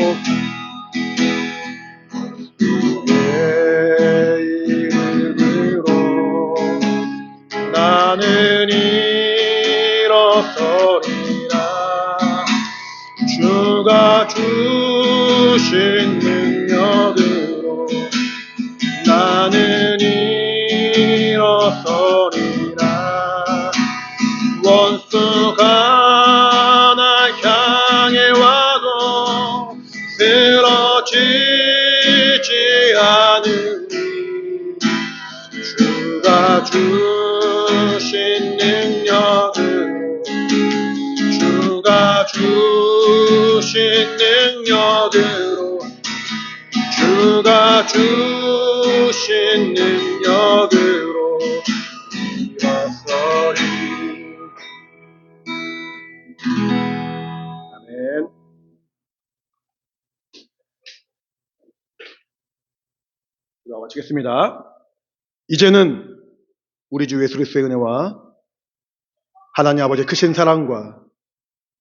나는 일어서리라. 주가 주신 능력으로 나는 일어서리라. 원수가 날 향해 와도 쓰러지지 않으니 주가 주신 능력으로 주가 주신 능력으로 주가 주신 능력으로 일어서리. 아멘. 기도 마치겠습니다. 이제는 우리 주 예수 그리스도의 은혜와 하나님 아버지의 크신 사랑과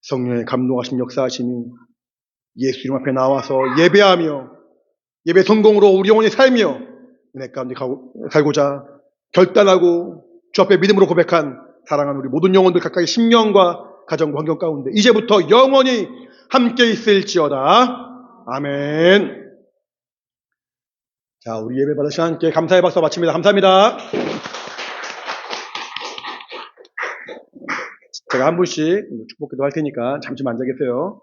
성령의 감동하심 역사하심이 예수 이름 앞에 나와서 예배하며 예배 성공으로 우리 영혼이 살며 은혜 가운데 살고자 결단하고 주 앞에 믿음으로 고백한 사랑하는 우리 모든 영혼들 각각의 심령과 가정과 환경 가운데 이제부터 영원히 함께 있을지어다. 아멘. 자, 우리 예배 받으신 하나님께 감사의 박수 마칩니다. 감사합니다. 제가 한 분씩 축복기도 할 테니까 잠시만 앉아 계세요.